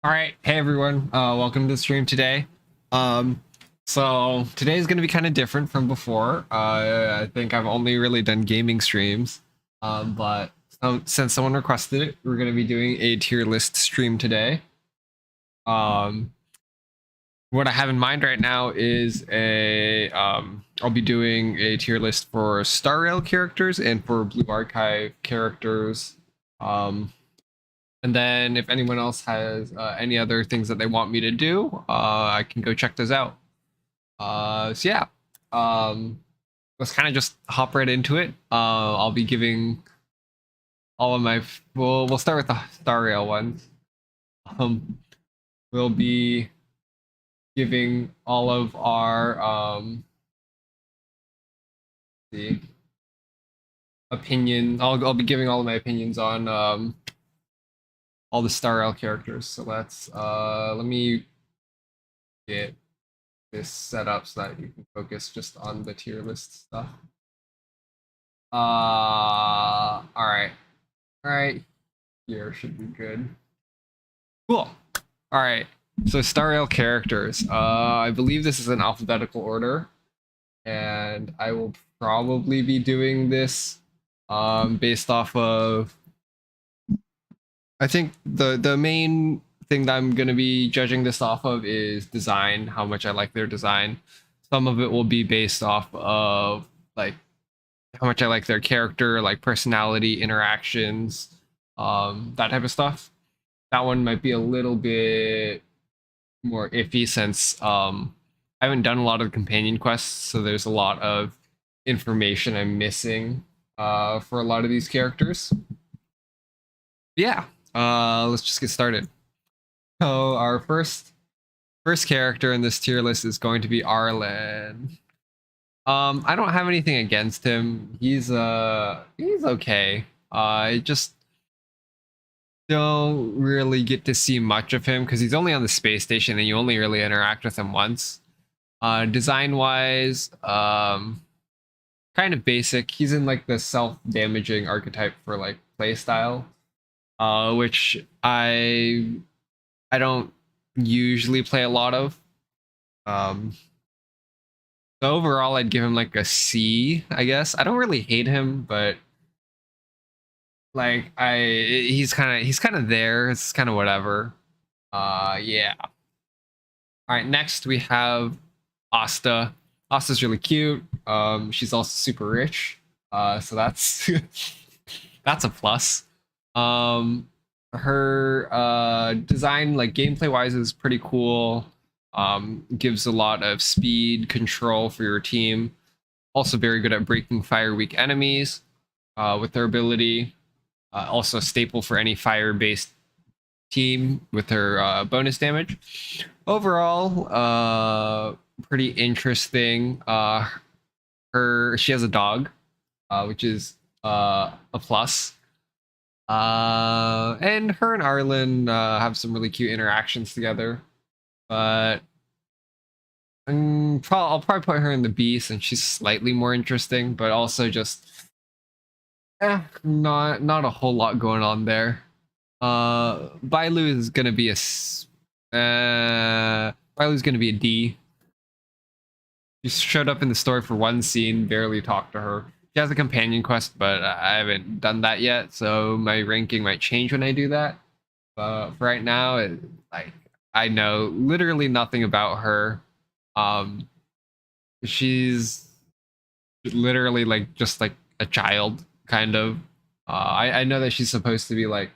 All right, hey everyone, welcome to the stream today. So today is going to be kind of different from before. I think I've only really done gaming streams, but since someone requested it, we're going to be doing a tier list stream today. Um, what I have in mind right now is I'll be doing a tier list for Star Rail characters and for Blue Archive characters. And then if anyone else has any other things that they want me to do, I can go check those out. So yeah, let's kind of just hop right into it. I'll be giving all of my, we'll start with the Star Rail ones. We'll be giving all of our, the opinion. I'll be giving all of my opinions on all the Star Rail characters. So let me get this set up so that you can focus just on the tier list stuff. All right, here should be good. Cool. All right, so Star Rail characters. I believe this is in alphabetical order, and I will probably be doing this based off of, I think the main thing that I'm going to be judging this off of is design, how much I like their design. Some of it will be based off of like how much I like their character, like personality, interactions, that type of stuff. That one might be a little bit more iffy since I haven't done a lot of companion quests, so there's a lot of information I'm missing for a lot of these characters. Yeah, let's just get started. So our first character in this tier list is going to be Arlen. I don't have anything against him. He's okay. I just don't really get to see much of him because he's only on the space station and you only really interact with him once. Design wise, kind of basic. He's in like the self-damaging archetype for like playstyle, which I don't usually play a lot of. So overall, I'd give him like a C, I guess. I don't really hate him, but like he's kind of there. It's kind of whatever. Yeah. All right, next we have Asta. Asta's really cute. She's also super rich. So that's that's a plus. Her design, like gameplay wise, is pretty cool. Gives a lot of speed control for your team. Also very good at breaking fire weak enemies with their ability. Also a staple for any fire-based team with her bonus damage. Overall, pretty interesting. She has a dog, which is a plus. And her and Arlen have some really cute interactions together. But I'll probably put her in the B since she's slightly more interesting, but also just not a whole lot going on there. Bailu is gonna be Bailu's gonna be a D. She showed up in the story for one scene, barely talked to her. She has a companion quest, but I haven't done that yet, so my ranking might change when I do that. But for right now, I know literally nothing about her. She's literally like just like a child, kind of. I know that she's supposed to be like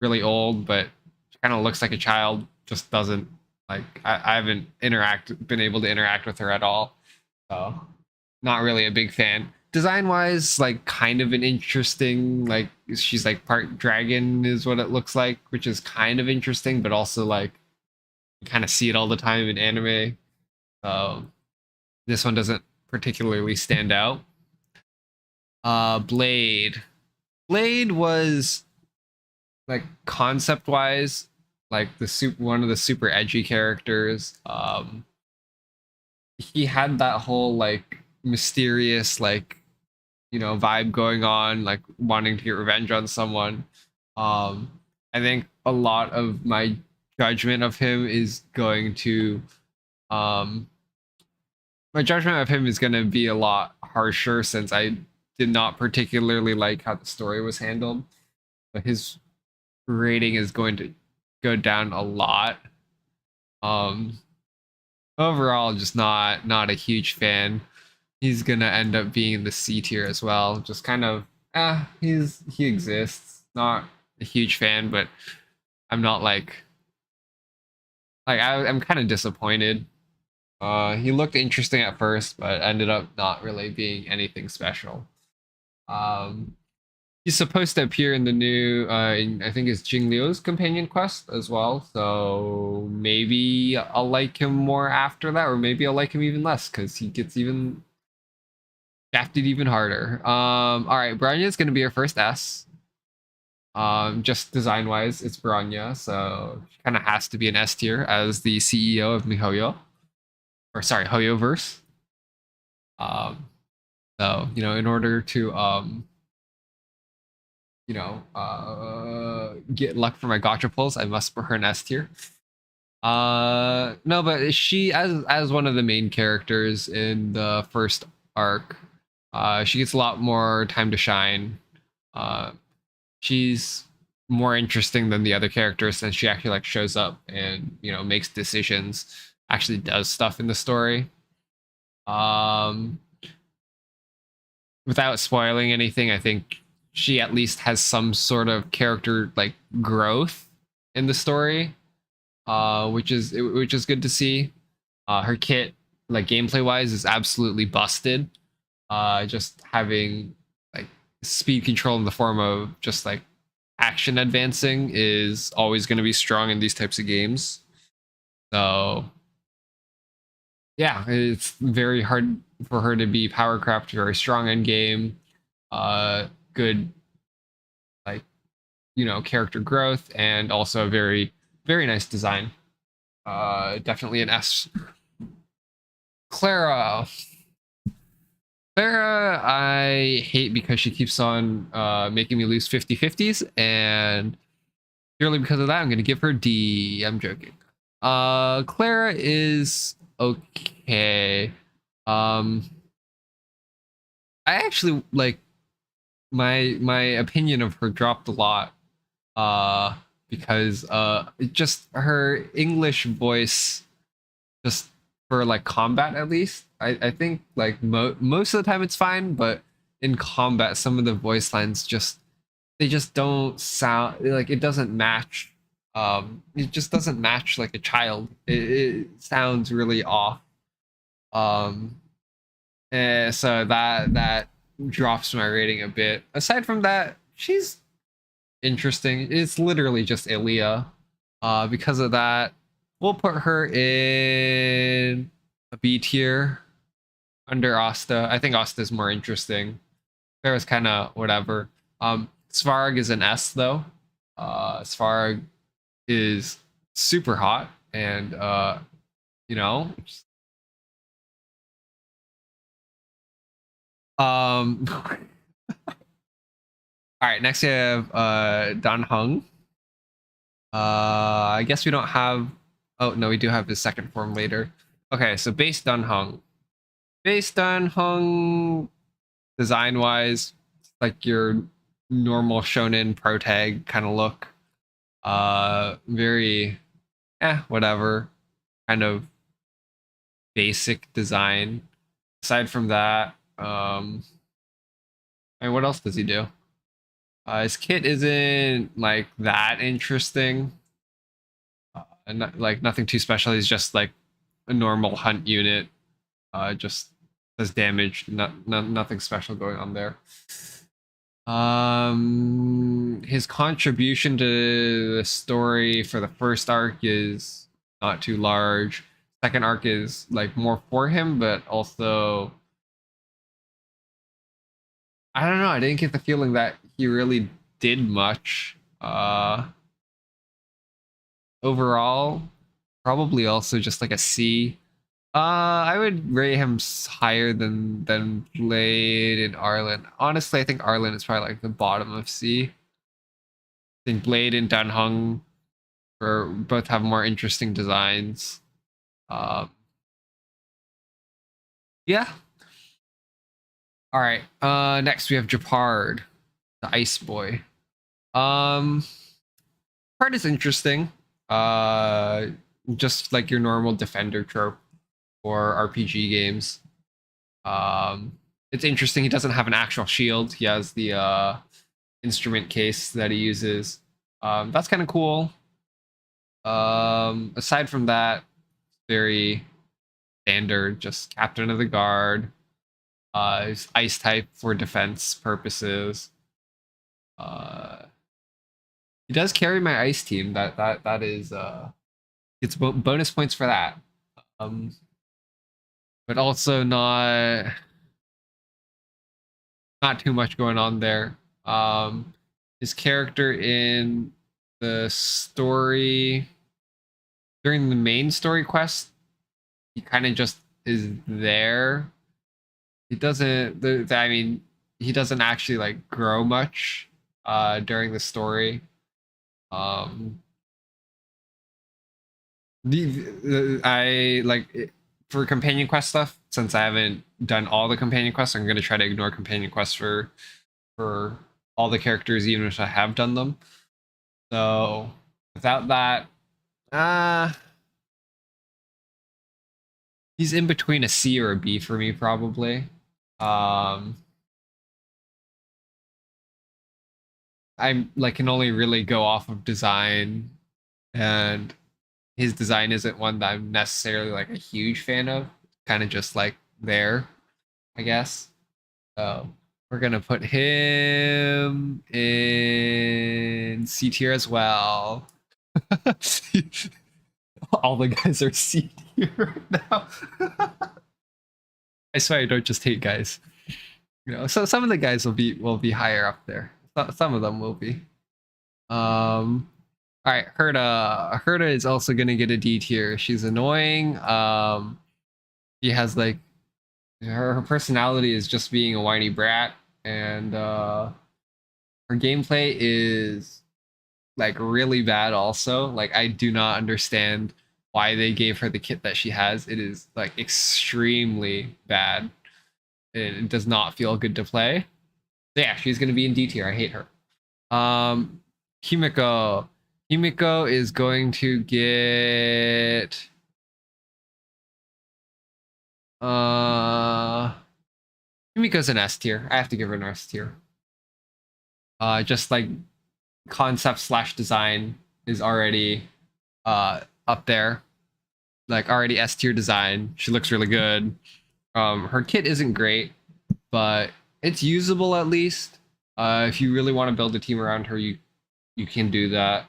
really old, but she kind of looks like a child. Just doesn't like. I haven't been able to interact with her at all. So not really a big fan. Design wise, like kind of an interesting, like she's like part dragon is what it looks like, which is kind of interesting, but also like you kind of see it all the time in anime. So this one doesn't particularly stand out. Blade. Blade was like concept wise, like one of the super edgy characters. He had that whole like mysterious like vibe going on, like wanting to get revenge on someone. I think a lot of my judgment of him is going to um my judgment of him is going to be a lot harsher since I did not particularly like how the story was handled. But his rating is going to go down a lot. Um, Overall, just not a huge fan. He's gonna end up being in the C tier as well. Just kind of, he exists. Not a huge fan, but I'm not I'm kind of disappointed. He looked interesting at first, but ended up not really being anything special. Um, he's supposed to appear in the new, I think it's Jing Liu's companion quest as well. So maybe I'll like him more after that, or maybe I'll like him even less because he gets even shafted even harder. All right, Bronya is going to be our first S. Just design wise, it's Bronya, so she kind of has to be an S tier as the CEO of MiHoYo, or sorry, HoYoverse. Um, so in order to get luck for my gotcha pulls, I must put her in S tier. No, but she as one of the main characters in the first arc, she gets a lot more time to shine. She's more interesting than the other characters since she actually shows up and makes decisions, actually does stuff in the story. Without spoiling anything, I think she at least has some sort of character growth in the story, which is good to see. Her kit, gameplay wise, is absolutely busted. Just having speed control in the form of just action advancing is always going to be strong in these types of games. So yeah, it's very hard for her to be power crept, very strong in game, good character growth, and also a very very nice design. Definitely an S. Clara, I hate because she keeps on making me lose 50-50s, and purely because of that, I'm gonna give her D. I'm joking. Clara is okay. I actually my opinion of her dropped a lot. Because just her English voice, just for combat at least, I think most of the time it's fine, but in combat some of the voice lines they just don't sound it doesn't match. It just doesn't match like a child. It sounds really off. So that drops my rating a bit. Aside from that, she's interesting. It's literally just Ilya. Because of that, we'll put her in a B tier under Asta. I think Asta is more interesting. Farah's kind of whatever. Svarg is an S though. Svarg is super hot, and you know. All right, next we have Dan Hung. I guess we don't have. Oh no, we do have his second form later. Okay, so base Dan Hung. Base Dan Hung, design wise, like your normal shonen pro tag kind of look. Very, whatever, kind of basic design. Aside from that, and what else does he do? His kit isn't that interesting. And nothing too special. He's just a normal hunt unit. Just does damage. Nothing special going on there. His contribution to the story for the first arc is not too large. Second arc is more for him, but also I don't know. I didn't get the feeling that he really did much. Overall, probably also just a C. I would rate him higher than Blade and Arlen. Honestly, I think Arlen is probably the bottom of C. I think Blade and Dan Hung or both have more interesting designs. Yeah. All right. Next we have Japard, the Ice Boy. Part is interesting. Just like your normal defender trope for RPG games. It's interesting. He doesn't have an actual shield. He has the instrument case that he uses. That's kind of cool. Aside from that, very standard. Just captain of the guard. He's ice type for defense purposes. He does carry my ice team. That is it's bonus points for that. But also not too much going on there. His character in the story during the main story quest, he kind of just is there. He doesn't. I mean, he doesn't actually like grow much during the story. I like for companion quest stuff, since I haven't done all the companion quests, I'm gonna try to ignore companion quests for all the characters, even if I have done them. So without that, he's in between a C or a B for me, probably. I like can only really go off of design, and his design isn't one that I'm necessarily like a huge fan of. Kind of just like there, I guess. So we're gonna put him in C tier as well. All the guys are C tier right now. I swear I don't just hate guys. You know, so some of the guys will be higher up there. Some of them will be. All right, Herda. Herda is also gonna get a D tier. She's annoying. She has like her personality is just being a whiny brat, and her gameplay is like really bad. Also, like I do not understand why they gave her the kit that she has. It is like extremely bad. It does not feel good to play. So yeah, she's gonna be in D tier. I hate her. Himiko. Himiko is going to get Himiko's an S tier. I have to give her an S tier. Just like concept slash design is already up there. Like already S tier design. She looks really good. Her kit isn't great, but it's usable at least. If you really want to build a team around her, you can do that.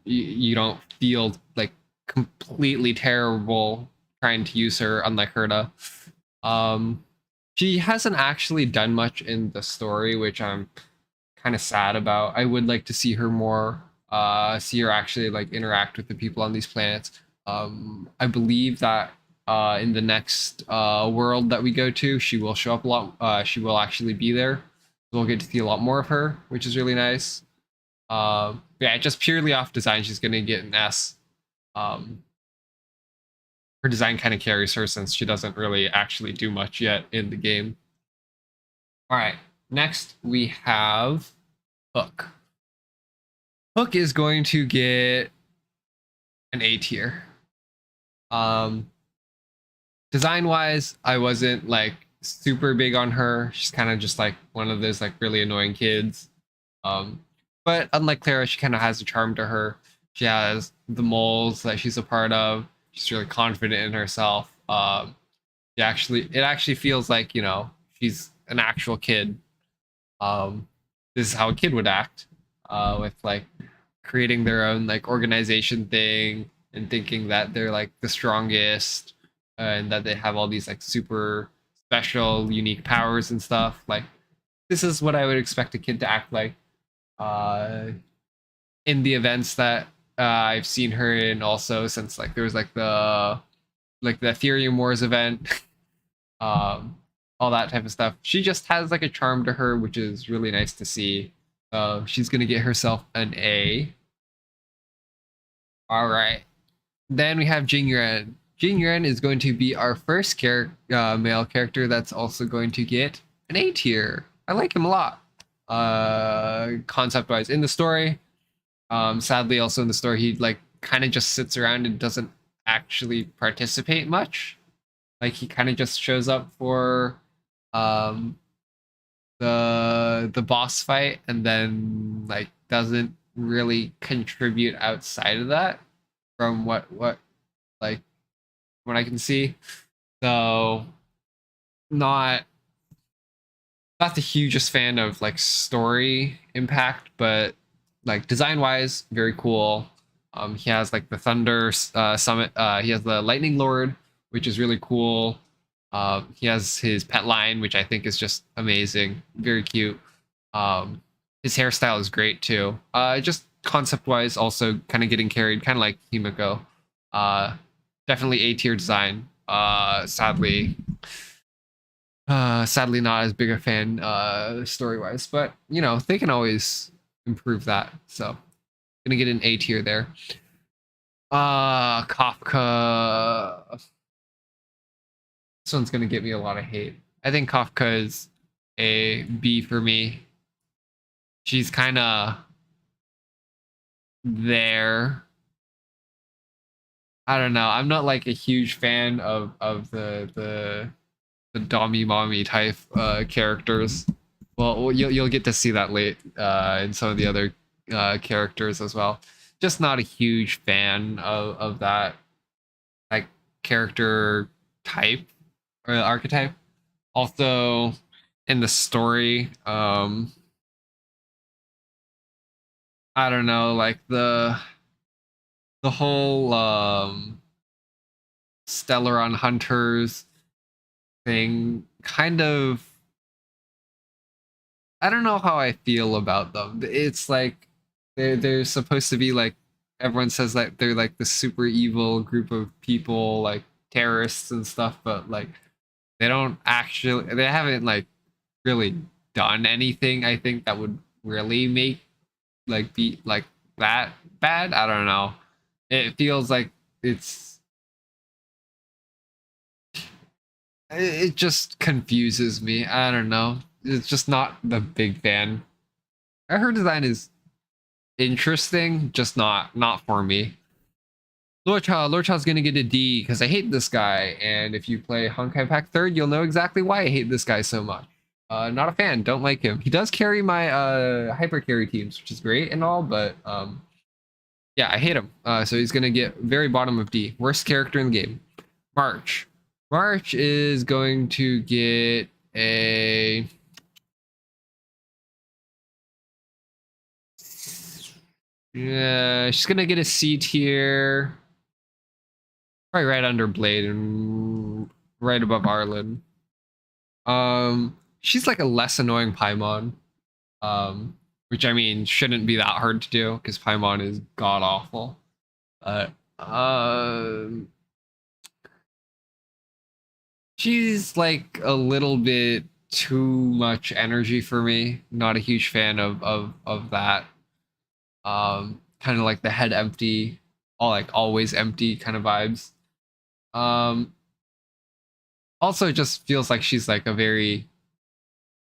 You don't feel like completely terrible trying to use her, unlike Herda. She hasn't actually done much in the story, which I'm kind of sad about. I would like to see her more, see her actually like interact with the people on these planets. I believe that in the next world that we go to, she will show up a lot. She will actually be there. We'll get to see a lot more of her, which is really nice. Yeah, just purely off design, she's gonna get an S. Her design kind of carries her since she doesn't really actually do much yet in the game. All right, next we have Hook. Hook is going to get an A tier. Design wise, I wasn't like super big on her. She's kind of just like one of those like really annoying kids. But unlike Clara, she kind of has a charm to her. She has the moles that she's a part of. She's really confident in herself. It actually feels like, you know, she's an actual kid. This is how a kid would act, with like creating their own like organization thing and thinking that they're like the strongest, and that they have all these like super special, unique powers and stuff. Like this is what I would expect a kid to act like. In the events that I've seen her in, also since like there was like the Ethereum Wars event, all that type of stuff. She just has like a charm to her, which is really nice to see. She's gonna get herself an A. All right. Then we have Jingyuan. Jingyuan is going to be our first male character that's also going to get an A tier. I like him a lot. Concept-wise, in the story, sadly, also in the story, he like kind of just sits around and doesn't actually participate much. Like he kind of just shows up for um, the boss fight and then like doesn't really contribute outside of that from what like what I can see. So not not the hugest fan of like story impact, but like design wise, very cool. He has like the Thunder Summit. He has the Lightning Lord, which is really cool. He has his pet line, which I think is just amazing, very cute. His hairstyle is great too. Just concept wise, also kind of getting carried, kind of like Himiko. Definitely A tier design. Sadly not as big a fan story wise, but you know they can always improve that. So gonna get an A tier there. Kafka. This one's gonna get me a lot of hate. I think Kafka is a B for me. She's kind of there. I don't know. I'm not like a huge fan of the Dommy Mommy type characters. Well, you'll get to see that late in some of the other characters as well. Just not a huge fan of that like character type or archetype. Also, in the story, I don't know, like the whole Stellaron Hunters thing kind of, I don't know how I feel about them. It's like they're supposed to be like, everyone says that they're like the super evil group of people, like terrorists and stuff, but like they haven't like really done anything I think that would really make like be like that bad. I don't know. It feels like it's it just confuses me. I don't know. It's just not the big fan. Her design is interesting, just not for me. Lord Child's gonna get a D because I hate this guy, and if you play Honkai Pack 3rd, you'll know exactly why I hate this guy so much. Not a fan, don't like him. He does carry my hyper carry teams, which is great and all, but yeah, I hate him. So he's gonna get very bottom of D. Worst character in the game. March. March is going to get a yeah, she's gonna get a C tier. Probably right under Blade and right above Arlen. She's like a less annoying Paimon. Which I mean shouldn't be that hard to do because Paimon is god awful. But she's like a little bit too much energy for me. Not a huge fan of that. Kind of like the head empty, all like always empty kind of vibes. Also it just feels like she's like a very,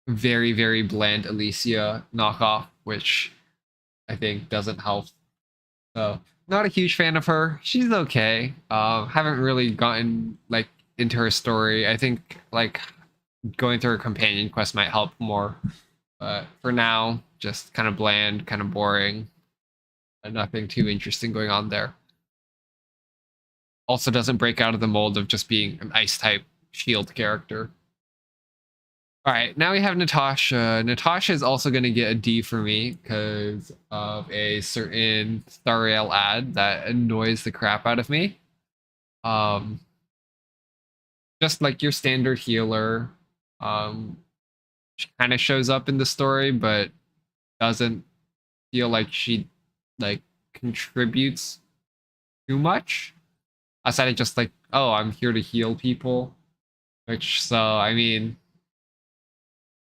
very, very bland Alicia knockoff, which I think doesn't help. So not a huge fan of her. She's okay. Haven't really gotten like into her story. I think like going through her companion quest might help more. But for now, just kind of bland, kind of boring. And nothing too interesting going on there. Also doesn't break out of the mold of just being an ice type shield character. All right, now we have Natasha. Natasha is also going to get a D for me because of a certain Stariel ad that annoys the crap out of me. Just like your standard healer, she kind of shows up in the story, but doesn't feel like she like contributes too much. Outside of just like, oh, I'm here to heal people. Which, so, I mean,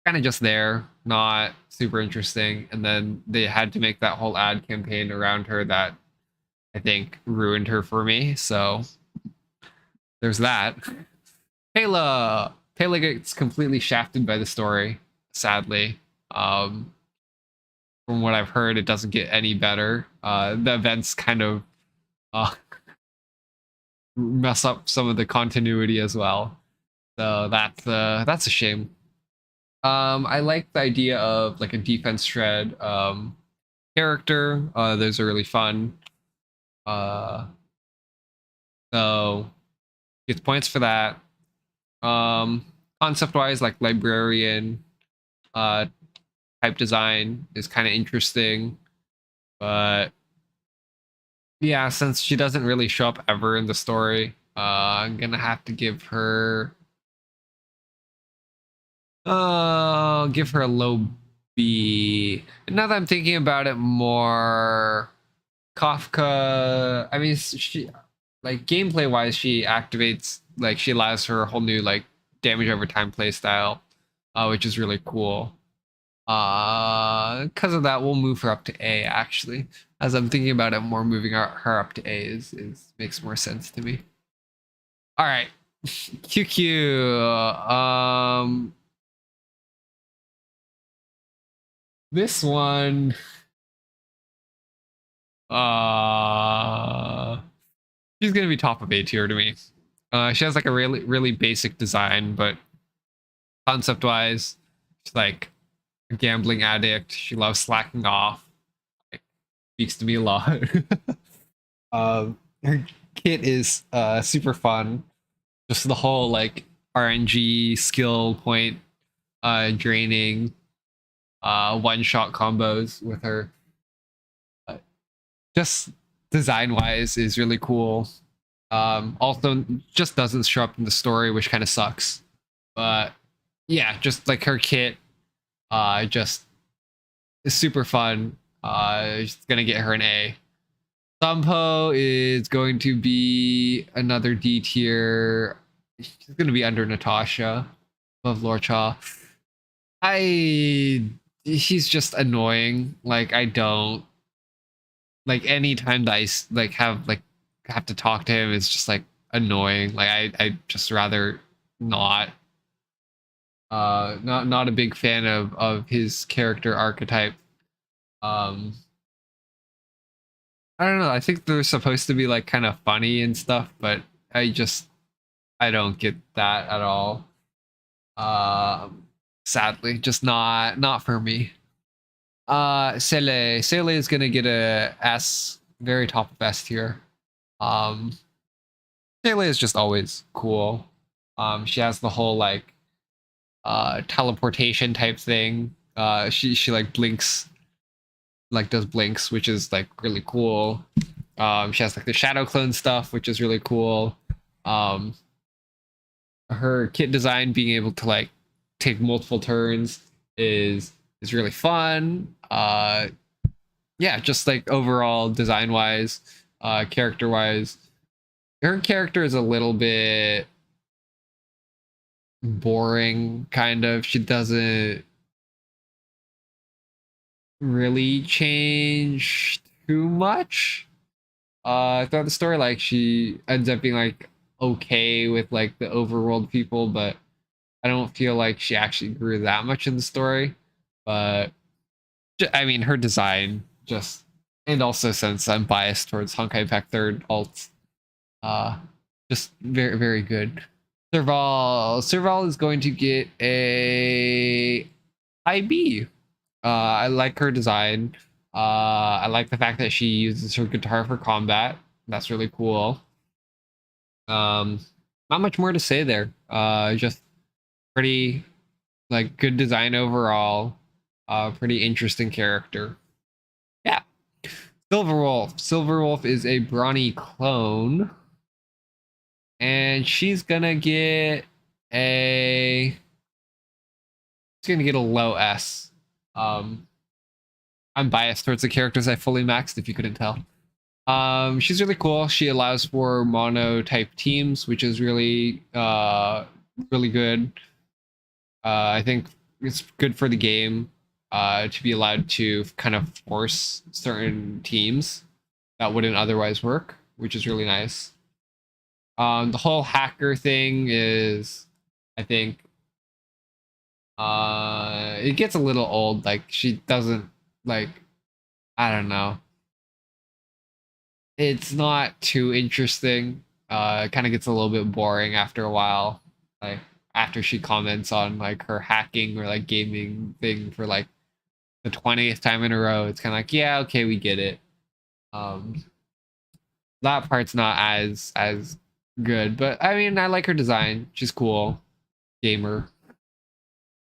kind of just there, not super interesting. And then they had to make that whole ad campaign around her that I think ruined her for me. So there's that. Taylor gets completely shafted by the story, sadly. Um, from what I've heard, it doesn't get any better. The events kind of uh, mess up some of the continuity as well. So that's a shame. I like the idea of like a defense shred character. Those are really fun. Uh, so gets points for that. Concept wise, like librarian uh, type design is kind of interesting, but yeah, since she doesn't really show up ever in the story, I'm gonna have to give her a low B. And now that I'm thinking about it more, Kafka, I mean, she, like, gameplay wise, she activates, like, she allows her a whole new, like, damage over time playstyle, which is really cool. Because of that, we'll move her up to A, actually. As I'm thinking about it more, moving her up to A is makes more sense to me. All right. QQ. This one. Uh, she's gonna be top of A tier to me. She has like a really basic design, but concept wise, she's like a gambling addict. She loves slacking off. Like, speaks to me a lot. Her kit is super fun. Just the whole like RNG skill point draining one shot combos with her. Just design wise is really cool. Also just doesn't show up in the story, which kind of sucks. But yeah, just like her kit just is super fun. Just gonna get her an A. Sampo is going to be another D tier. She's gonna be under Natasha, above Lorcha. He's just annoying. Like I don't like any time that like have to talk to him. It's just like annoying. Like I just rather not. Not a big fan of his character archetype. Um, I don't know. I think they're supposed to be like kind of funny and stuff, but I don't get that at all. Sadly, just not for me. Sele is gonna get a S, very top of S tier. Um, Sele is just always cool. She has the whole like teleportation type thing. She like blinks, like does blinks, which is like really cool. She has like the shadow clone stuff, which is really cool. Her kit design being able to like take multiple turns is really fun. Yeah, just like overall design wise, character wise, her character is a little bit boring, kind of. She doesn't really change too much throughout the story. Like she ends up being like okay with like the overworld people, but I don't feel like she actually grew that much in the story. But I mean, her design just, and also since I'm biased towards Honkai Pack Third alt, uh, just very good. Serval is going to get a IB. I like her design. I like the fact that she uses her guitar for combat. That's really cool. Not much more to say there. Just pretty like good design overall. Pretty interesting character. Yeah. Silverwolf. Silverwolf is a brawny clone. And she's gonna get a low S. I'm biased towards the characters I fully maxed, if you couldn't tell. She's really cool. She allows for mono type teams, which is really really good. I think it's good for the game to be allowed to kind of force certain teams. that wouldn't otherwise work, which is really nice. The whole hacker thing is, I think, it gets a little old. Like she doesn't like, I don't know. It's not too interesting. It kind of gets a little bit boring after a while. Like after she comments on like her hacking or like gaming thing for like the 20th time in a row, it's kind of like, yeah, okay, we get it. Um, that part's not as good, but I mean, I like her design. She's cool, gamer.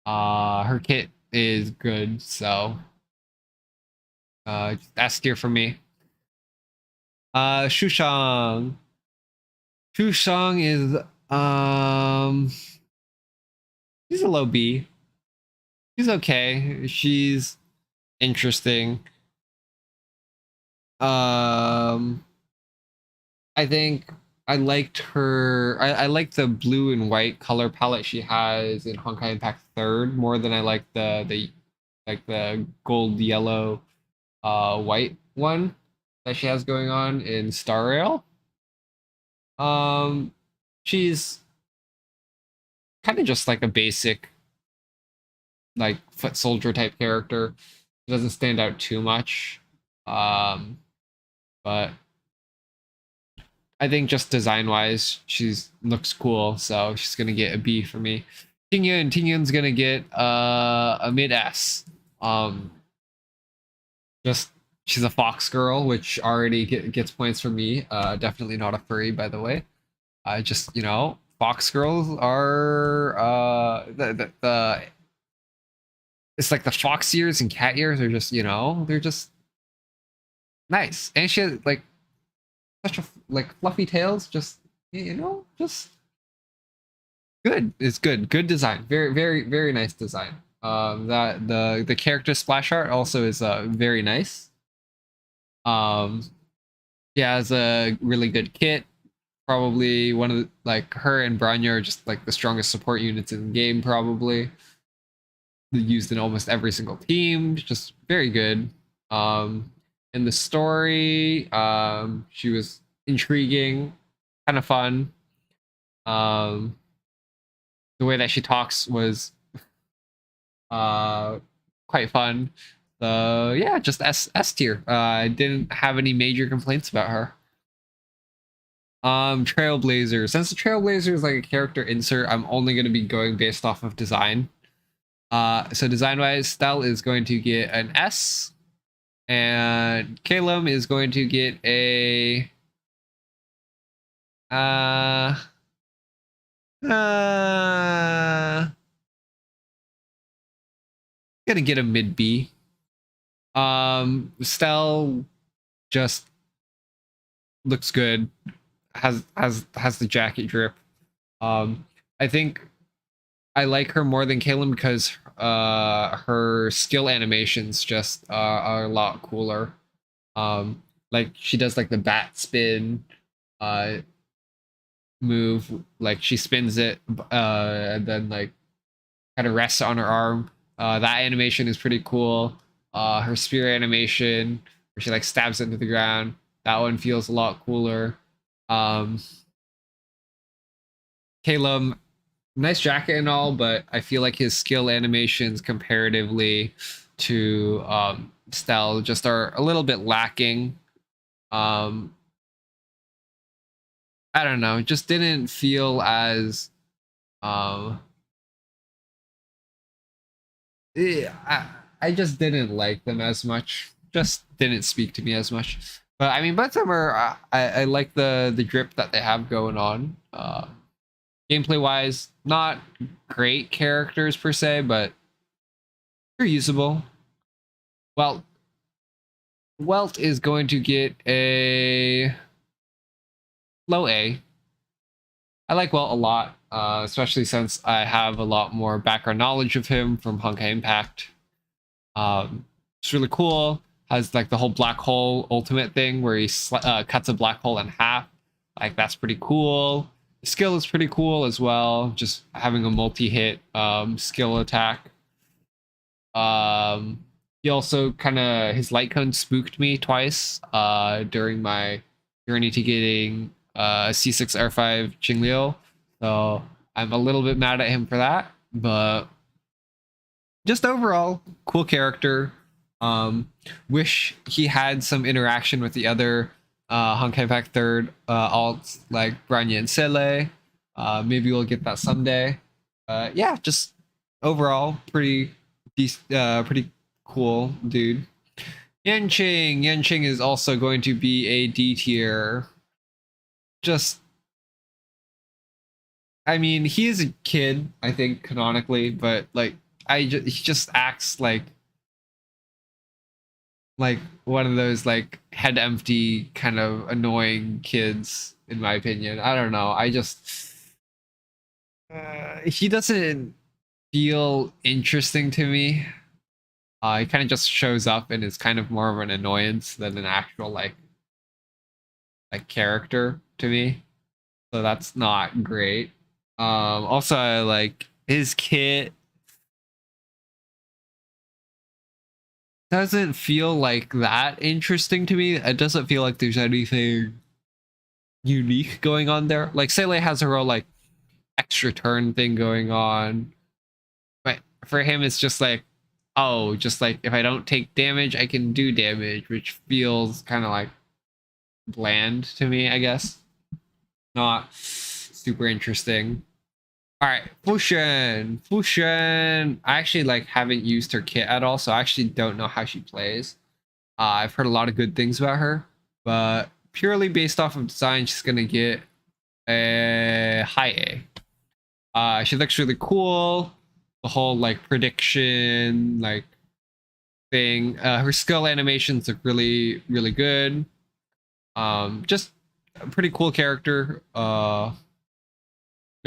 Her kit is good, so that's tier for me. Shushang. Shushang is she's a low B. She's okay. She's interesting. I think I liked her. I like the blue and white color palette she has in Honkai Impact Third more than I like the gold yellow white one that she has going on in Star Rail. Um, she's kind of just like a basic like foot soldier type character. She doesn't stand out too much. But I think just design wise, she's looks cool, so she's gonna get a B for me. Tingyun's gonna get a mid S. Um, just she's a fox girl, which already gets points for me. Definitely not a furry, by the way. I just fox girls are the it's like the fox ears and cat ears are just they're just nice, and she has like such a like fluffy tails, just just good. It's good design, very nice design. That the character splash art also is very nice. um yeah, has a really good kit. Probably one of the, like her and Branya are just like the strongest support units in the game, probably used in almost every single team. Just very good. In the story, she was intriguing, kind of fun. um the way that she talks was uh quite fun. So yeah, just S tier. I didn't have any major complaints about her. Trailblazer. Since the Trailblazer is like a character insert, I'm only going to be going based off of design. So design wise, Stell is going to get an S, and Calum is going to get a uh gonna get a mid B. Stell just looks good. Has the jacket drip. I think I like her more than Calum because her skill animations just are a lot cooler. Like she does like the bat spin uh move, like she spins it and then like kind of rests on her arm. That animation is pretty cool. Her spear animation where she like stabs into the ground, that one feels a lot cooler. um Calum, nice jacket and all, but I feel like his skill animations comparatively to Stell just are a little bit lacking. um I don't know, just didn't feel as um I just didn't like them as much. Just didn't speak to me as much. But I mean, both of them are. I like the drip that they have going on. Gameplay wise, not great characters per se, but they're usable. Well, Welt is going to get a low A. I like Welt a lot, especially since I have a lot more background knowledge of him from Honkai Impact. It's really cool. Has like the whole black hole ultimate thing where he cuts a black hole in half. Like that's pretty cool. The skill is pretty cool as well. Just having a multi-hit skill attack. He also kind of, his light cone spooked me twice during my journey to getting C6 R5 Qingliu. So I'm a little bit mad at him for that, but just overall, cool character. Wish he had some interaction with the other Honkai Pack third alts like Branya and Sele. Maybe we'll get that someday. Yeah, just overall pretty pretty cool dude. Yanqing is also going to be a D tier. Just, I mean, he is a kid, I think canonically, but like he just acts like one of those like head empty kind of annoying kids, in my opinion. I don't know. I just he doesn't feel interesting to me. He kind of just shows up and is kind of more of an annoyance than an actual like character to me. So that's not great. Also, like his kit doesn't feel like that interesting to me. It doesn't feel like there's anything unique going on there. Like Sele has her own like extra turn thing going on, but for him it's just like, oh, just like if I don't take damage, I can do damage, which feels kind of like bland to me, I guess. Not super interesting. All right, Fushen. I actually like haven't used her kit at all, so I actually don't know how she plays. I've heard a lot of good things about her, but purely based off of design, she's gonna get a high A. She looks really cool. The whole like prediction like thing. Her skill animations look really good. Just a pretty cool character. No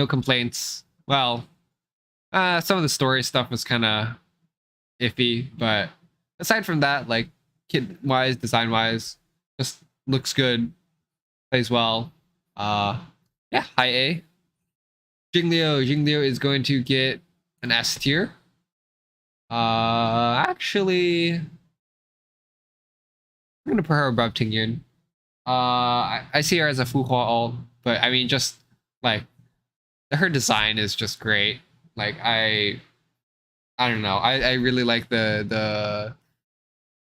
complaints. Well, some of the story stuff was kind of iffy, but aside from that, like kid wise, design wise, just looks good, plays well. Yeah, high A. Jingliu is going to get an S tier. Actually, I'm gonna put her above Tingyun. I see her as a Fuhua alt, but I mean, just like her design is just great. Like I don't know. I really like the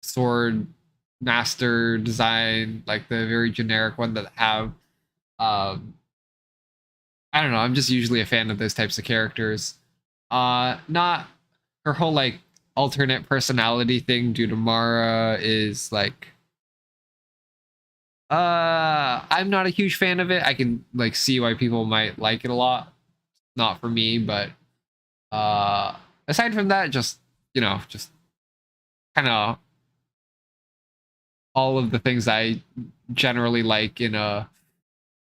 sword master design, like the very generic one that have. I don't know. I'm just usually a fan of those types of characters. Not her whole like alternate personality thing due to Mara is like. I'm not a huge fan of it. I can like see why people might like it a lot. Not for me, but aside from that, just just kind of all of the things I generally like in a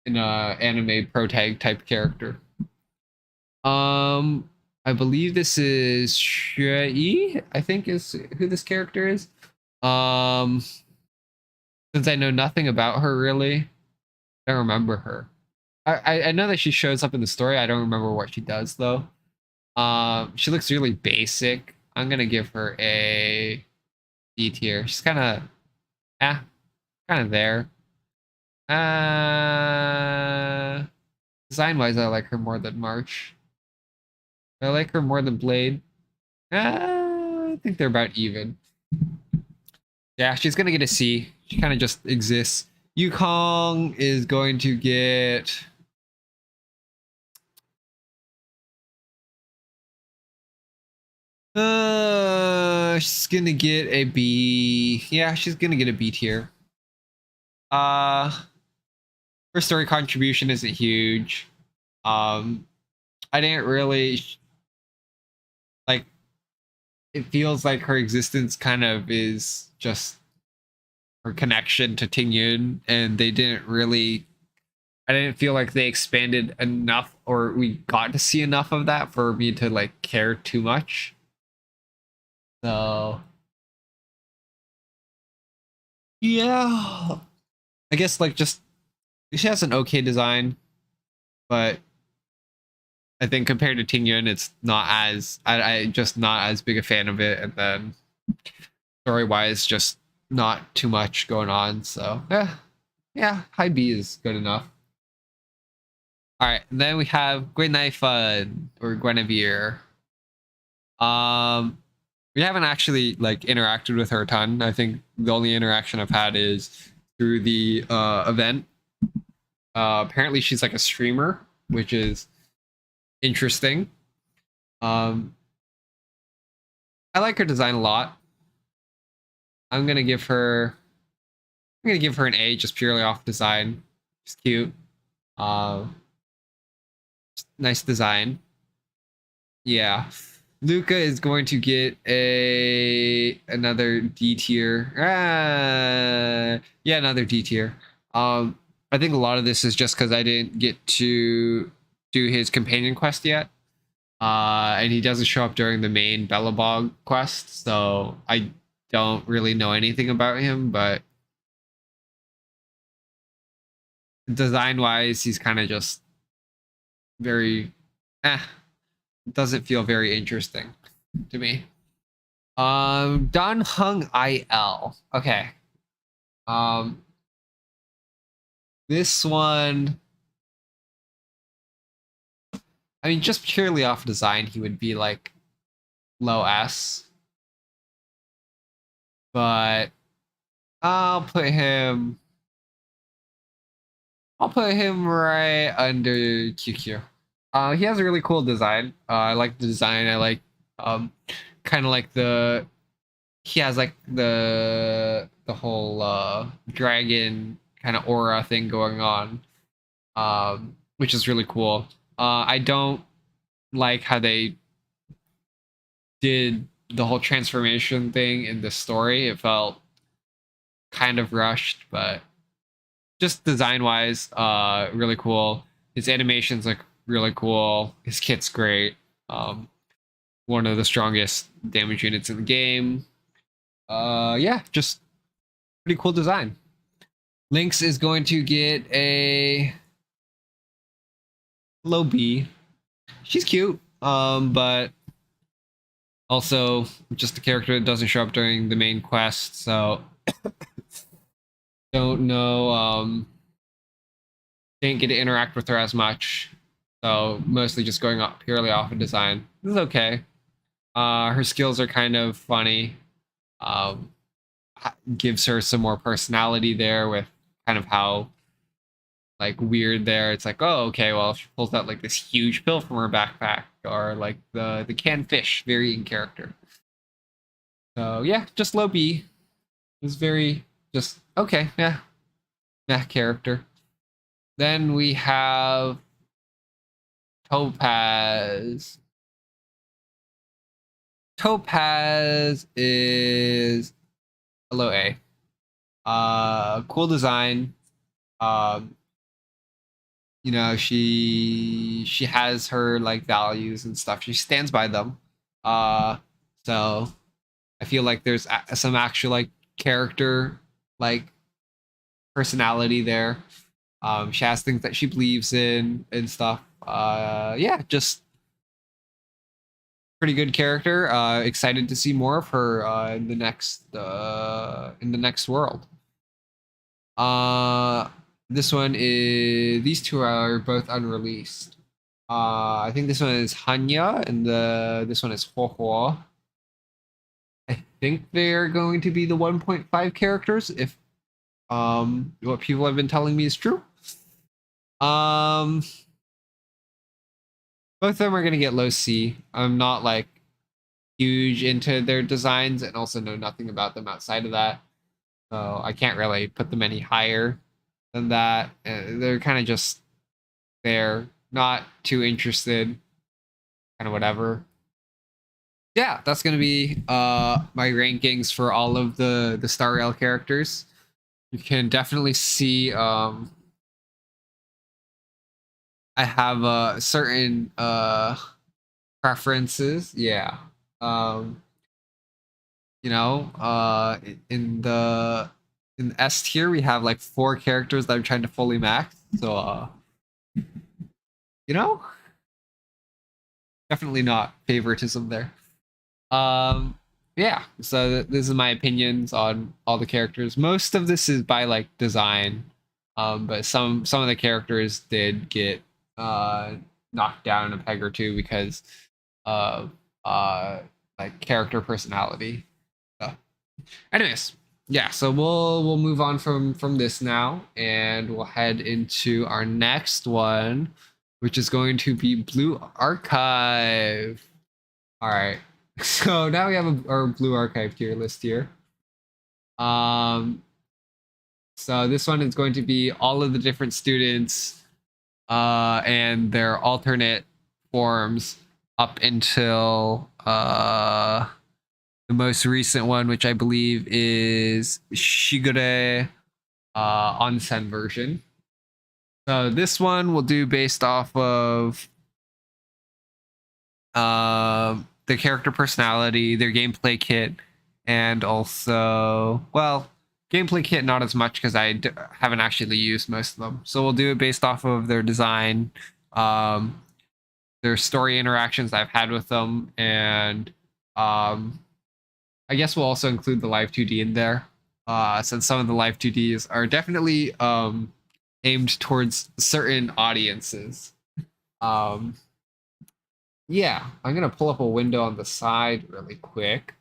anime protag type character. I believe this is Kyaai, I think is who this character is. Since I know nothing about her really, I don't remember her. I know that she shows up in the story. I don't remember what she does though. She looks really basic. I'm gonna give her a D tier. She's kind of, kind of there. Design wise, I like her more than March. I like her more than Blade. I think they're about even. Yeah, she's gonna get a C. She kind of just exists. Yukong is going to get. She's gonna get a B. Yeah, she's gonna get a B tier. Her story contribution isn't huge. I didn't really like. It feels like her existence kind of is just her connection to Tingyun, and they didn't really. I didn't feel like they expanded enough, or we got to see enough of that for me to like care too much. So yeah, I guess like just she has an okay design, but I think compared to Tingyun, it's not as I just not as big a fan of it. And then story-wise, just not too much going on. So yeah, high B is good enough. All right, then we have Gwennaifun or Guinevere. We haven't actually like interacted with her a ton. I think the only interaction I've had is through the event. Apparently she's like a streamer, which is interesting. I like her design a lot. I'm gonna give her an A just purely off design. She's cute. Nice design. Yeah. Luca is going to get another D tier. Yeah, another D tier. I think a lot of this is just because I didn't get to do his companion quest yet. And he doesn't show up during the main Bellabog quest, so I don't really know anything about him, but design-wise, he's kind of just very doesn't feel very interesting to me. Don Hung IL. Okay. This one, I mean, just purely off design, he would be like low S. But I'll put him right under QQ. He has a really cool design. I like the design. I like kind of like he has like the whole dragon kind of aura thing going on, which is really cool. I don't like how they did the whole transformation thing in the story. It felt kind of rushed, but just design wise, really cool. His animations look really cool. His kit's great. One of the strongest damage units in the game. Yeah, just pretty cool design. Lynx is going to get a low B. She's cute, but also just a character that doesn't show up during the main quest, so don't know. Didn't get to interact with her as much, so mostly just going up purely off of design. This is okay. Her skills are kind of funny. Gives her some more personality there with kind of how like weird there. It's like, oh, okay, well, she pulls out like this huge pill from her backpack, or like the canned fish, very in character. So yeah, just low B. It was very just okay, yeah. Character. Then we have Topaz. Topaz is a low A. Cool design. You know, she has her like values and stuff. She stands by them. So I feel like there's some actual like character like personality there. She has things that she believes in and stuff. Yeah, just pretty good character. Excited to see more of her in the next world. This one is, these two are both unreleased. I think this one is Hanya and this one is Huohuo. I think they're going to be the 1.5 characters if what people have been telling me is true. Both of them are going to get low C. I'm not like huge into their designs and also know nothing about them outside of that. So I can't really put them any higher than that. They're kind of just there, not too interested, kind of whatever. Yeah, that's going to be my rankings for all of the Star Rail characters. You can definitely see I have certain preferences. Yeah. You know, in the S tier we have like 4 characters that I'm trying to fully max. So you know, definitely not favoritism there. yeah, so this is my opinions on all the characters. Most of this is by like design, but some of the characters did get knocked down a peg or two because of like character personality. So, anyways, yeah, so we'll move on from this now, and we'll head into our next one, which is going to be Blue Archive. All right. So now we have our Blue Archive tier list here. Um, so this one is going to be all of the different students and their alternate forms up until the most recent one, which I believe is Shigure Onsen version. So this one we'll do based off of the character personality, their gameplay kit, and also, well, gameplay kit not as much because haven't actually used most of them. So we'll do it based off of their design, their story interactions I've had with them, and I guess we'll also include the live 2D in there, since some of the live 2Ds are definitely aimed towards certain audiences. Yeah, I'm gonna pull up a window on the side really quick,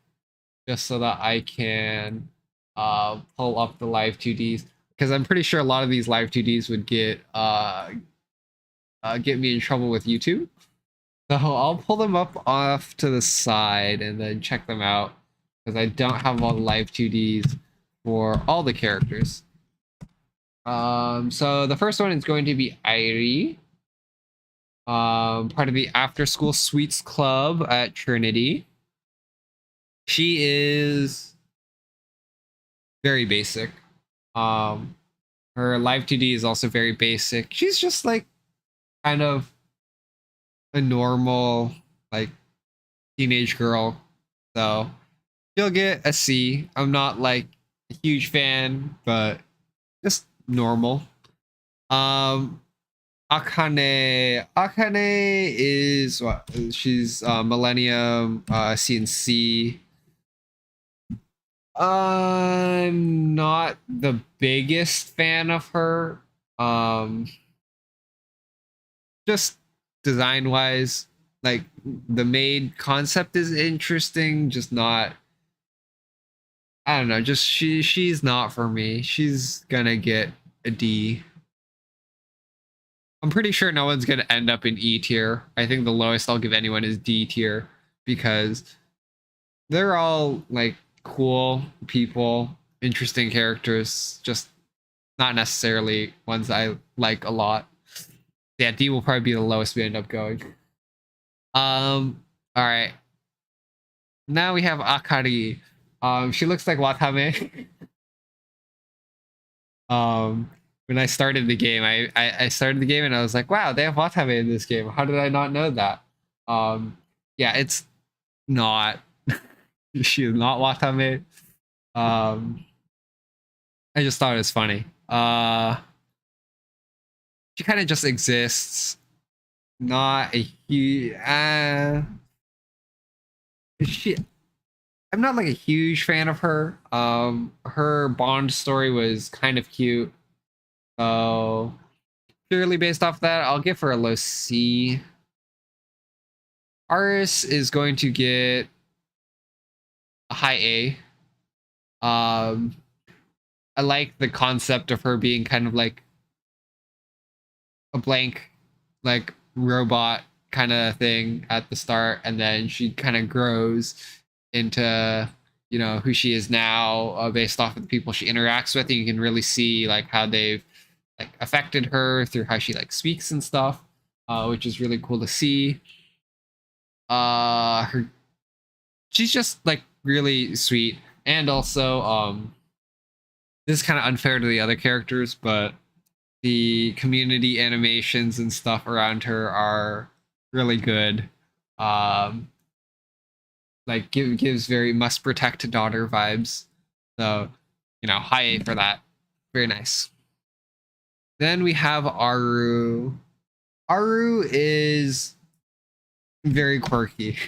just so that I can pull up the live 2Ds, because I'm pretty sure a lot of these live 2Ds would get me in trouble with YouTube. So I'll pull them up off to the side and then check them out, because I don't have all the live 2Ds for all the characters. So the first one is going to be Airi, part of the After School Sweets Club at Trinity. She is very basic. Her live 2D is also very basic. She's just like kind of a normal like teenage girl. So she'll get a C. I'm not like a huge fan, but just normal. Akane is what? She's Millennium CNC. I'm not the biggest fan of her. Just design wise, like the main concept is interesting, just not. I don't know. Just she's not for me. She's gonna get a D. I'm pretty sure no one's going to end up in E tier. I think the lowest I'll give anyone is D tier, because they're all like cool people, interesting characters, just not necessarily ones I like a lot. Yeah, D will probably be the lowest we end up going. All right. Now we have Akari. She looks like Watame. When I started the game, I started the game and I was like, wow, they have Watame in this game. How did I not know that? Yeah, it's not. She is not Watame. I just thought it was funny. She kind of just exists. Not a huge. I'm not like a huge fan of her. Her Bond story was kind of cute. So purely based off that, I'll give her a low C. Aris is going to get a high A. I like the concept of her being kind of like a blank, like robot kind of thing at the start, and then she kind of grows into, you know, who she is now, based off of the people she interacts with, and you can really see like how they've like affected her through how she like speaks and stuff, which is really cool to see. She's just like really sweet, and also this is kind of unfair to the other characters, but the community animations and stuff around her are really good. Like gives very must protect daughter vibes. So, you know, high A for that. Very nice. Then we have Aru. Aru is very quirky.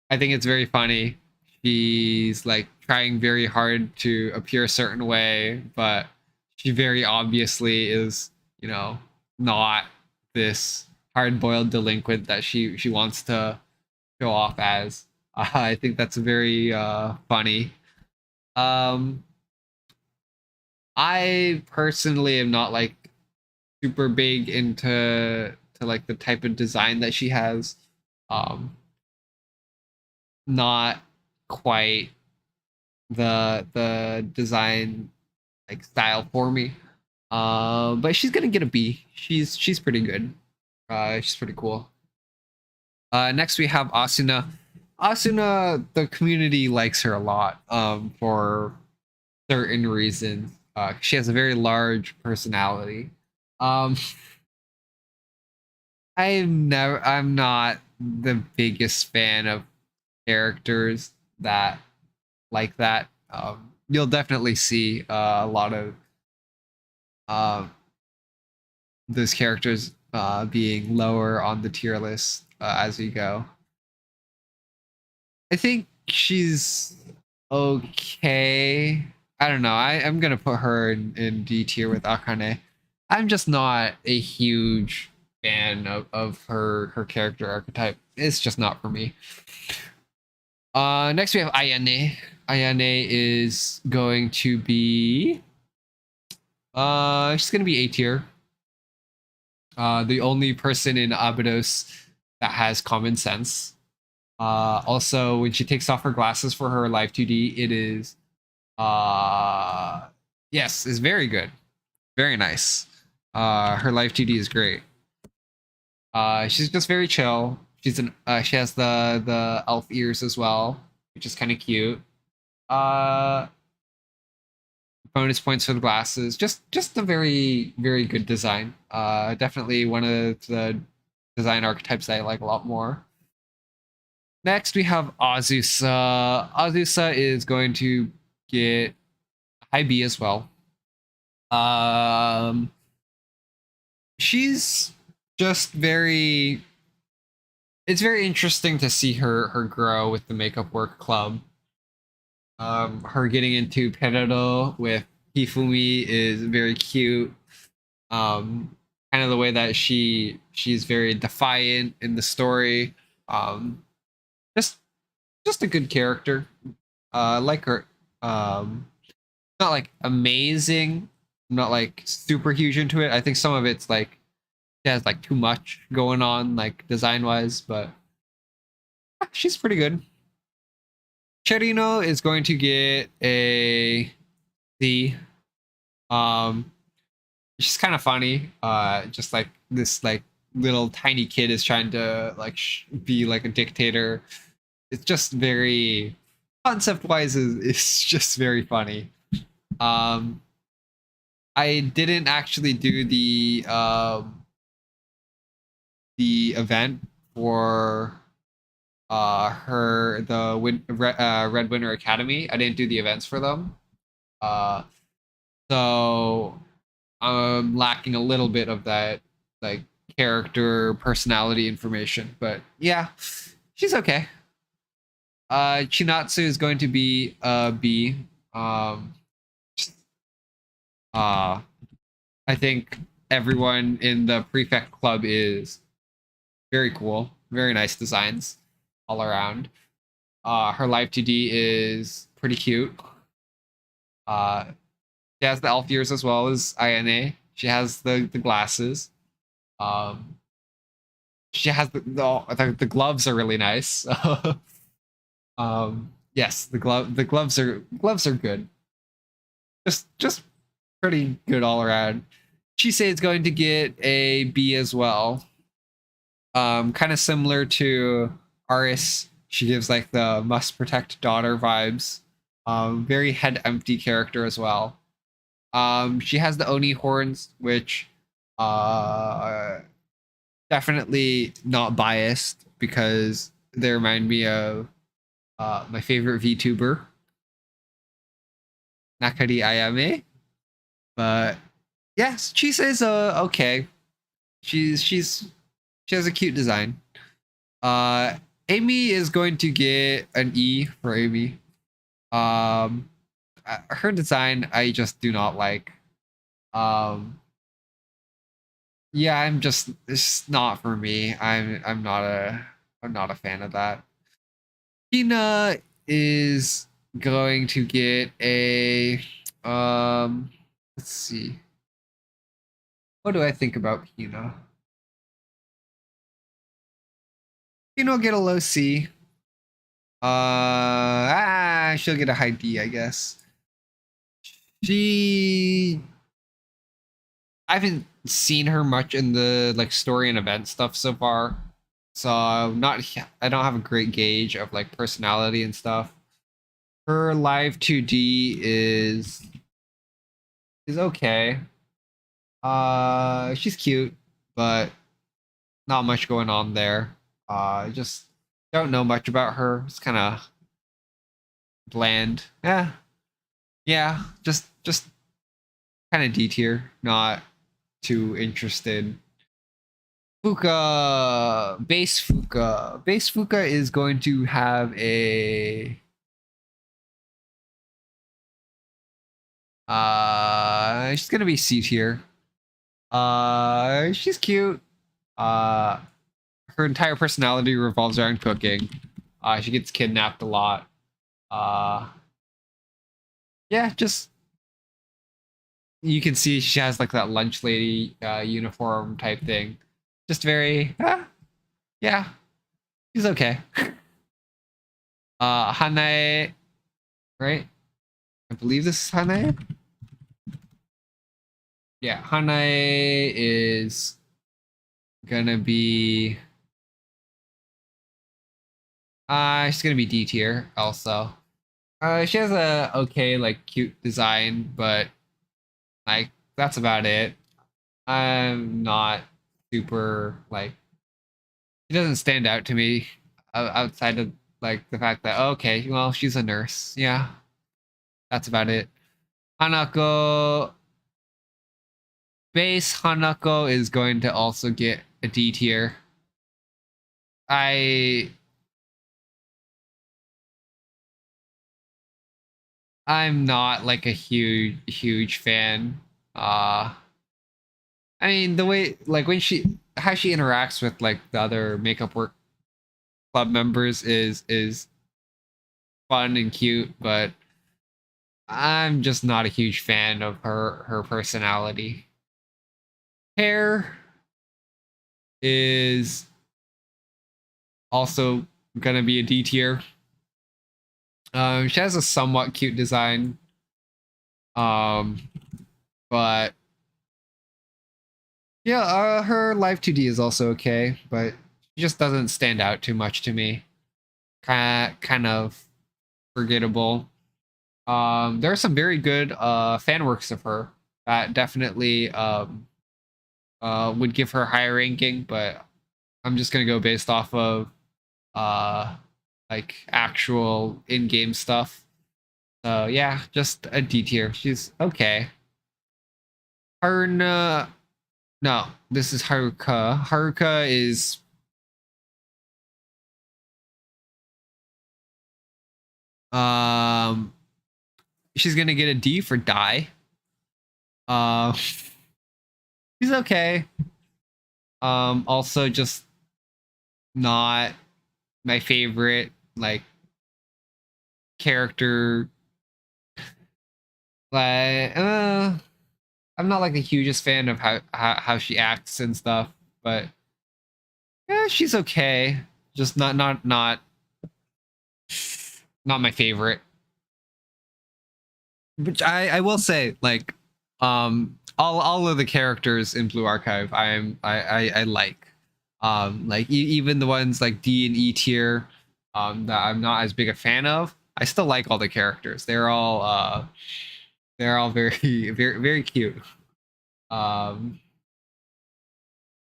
I think it's very funny. She's like trying very hard to appear a certain way, but she very obviously is, you know, not this hard-boiled delinquent that she wants to show off as. I think that's very funny. Um, I personally am not like super big into like the type of design that she has. Um, not quite the design like style for me. But she's gonna get a B. She's pretty good. She's pretty cool. Next we have Asuna. Asuna, the community likes her a lot. For certain reasons. She has a very large personality. Um, I'm not the biggest fan of characters that like that. You'll definitely see a lot of uh, those characters being lower on the tier list as we go. I think she's okay. I don't know. I'm gonna put her in D tier with Akane. I'm just not a huge fan of her character archetype. It's just not for me. Next we have Ayane. Ayane is going to be she's gonna be A tier. The only person in Abydos that has common sense. Also, when she takes off her glasses for her live 2D, it is yes, is very good. Very nice. Her live 2D is great. She's just very chill. She has the elf ears as well, which is kind of cute. Uh Bonus points for the glasses. Just a very good design. Definitely one of the design archetypes that I like a lot more. Next we have Azusa. Azusa is going to get high B as well. She's just very. It's very interesting to see her grow with the makeup work club. Her getting into Peredo with Hifumi is very cute. Kind of the way that she's very defiant in the story. Just just a good character. Like her. Not like amazing. I'm not like super huge into it. I think some of it's like she has like too much going on, like design wise, but she's pretty good. Cherino is going to get a C. Um, she's kind of funny. Just like this like little tiny kid is trying to like be like a dictator. It's just very concept wise is just very funny. Um, I didn't actually do the event for Red Winter Academy. I didn't do the events for them. Uh, so I'm lacking a little bit of that like character personality information, but yeah, she's okay. Chinatsu is going to be a B. Uh, I think everyone in the prefect club is very cool, very nice designs all around. Her live 2D is pretty cute. Uh, she has the elf ears as well as Ayane. She has the glasses. Um, she has the gloves are really nice. Yes, the gloves are good. Just pretty good all around. Chise is going to get a B as well. Kind of similar to Aris. She gives like the must protect daughter vibes. Very head empty character as well. She has the Oni horns, which uh definitely not biased because they remind me of my favorite VTuber, Nakari Ayame. But yes, Chisa is okay. She's she has a cute design. Uh Amy is going to get an E for Amy. Her design I just do not like. Yeah, it's not for me. I'm not a fan of that. Hina is going to get a let's see. What do I think about Hina? Hina will get a low C. She'll get a high D, I guess. She I haven't seen her much in the like story and event stuff so far. So I don't have a great gauge of like personality and stuff. Her live 2D is okay. She's cute, but not much going on there. Just don't know much about her. It's kind of bland. Yeah, just kind of D tier. Not too interested. Base Fuka is going to have a she's gonna be C tier. She's cute. Her entire personality revolves around cooking. She gets kidnapped a lot. Yeah, just you can see she has like that lunch lady uniform type thing. Just very, yeah, she's okay. Hanae, right? I believe this is Hanae. Yeah, Hanae is gonna be she's gonna be D tier also. She has a okay like cute design, but like that's about it. I'm not super like she doesn't stand out to me outside of like the fact that okay, well she's a nurse. Yeah, that's about it. Hanako base Hanako is going to also get a D tier. I I'm not like a huge fan. I mean the way like when she how she interacts with like the other makeup work club members is fun and cute, but I'm just not a huge fan of her personality. Hair is also gonna be a D tier. She has a somewhat cute design. Um, but yeah, her live 2D is also okay, but she just doesn't stand out too much to me. Kind of forgettable. There are some very good fan works of her that definitely would give her higher ranking, but I'm just gonna go based off of uh like actual in-game stuff. So yeah, just a D tier. She's okay. Haruna, no, this is Haruka. Haruka is um she's gonna get a D for die. Uh she's okay. Also just not my favorite like character. Like I'm not like the hugest fan of how she acts and stuff, but yeah, she's okay. Just not my favorite. Which I will say, like, all of the characters in Blue Archive, I like, even the ones like D and E tier, that I'm not as big a fan of. I still like all the characters. They're all very very cute. Um,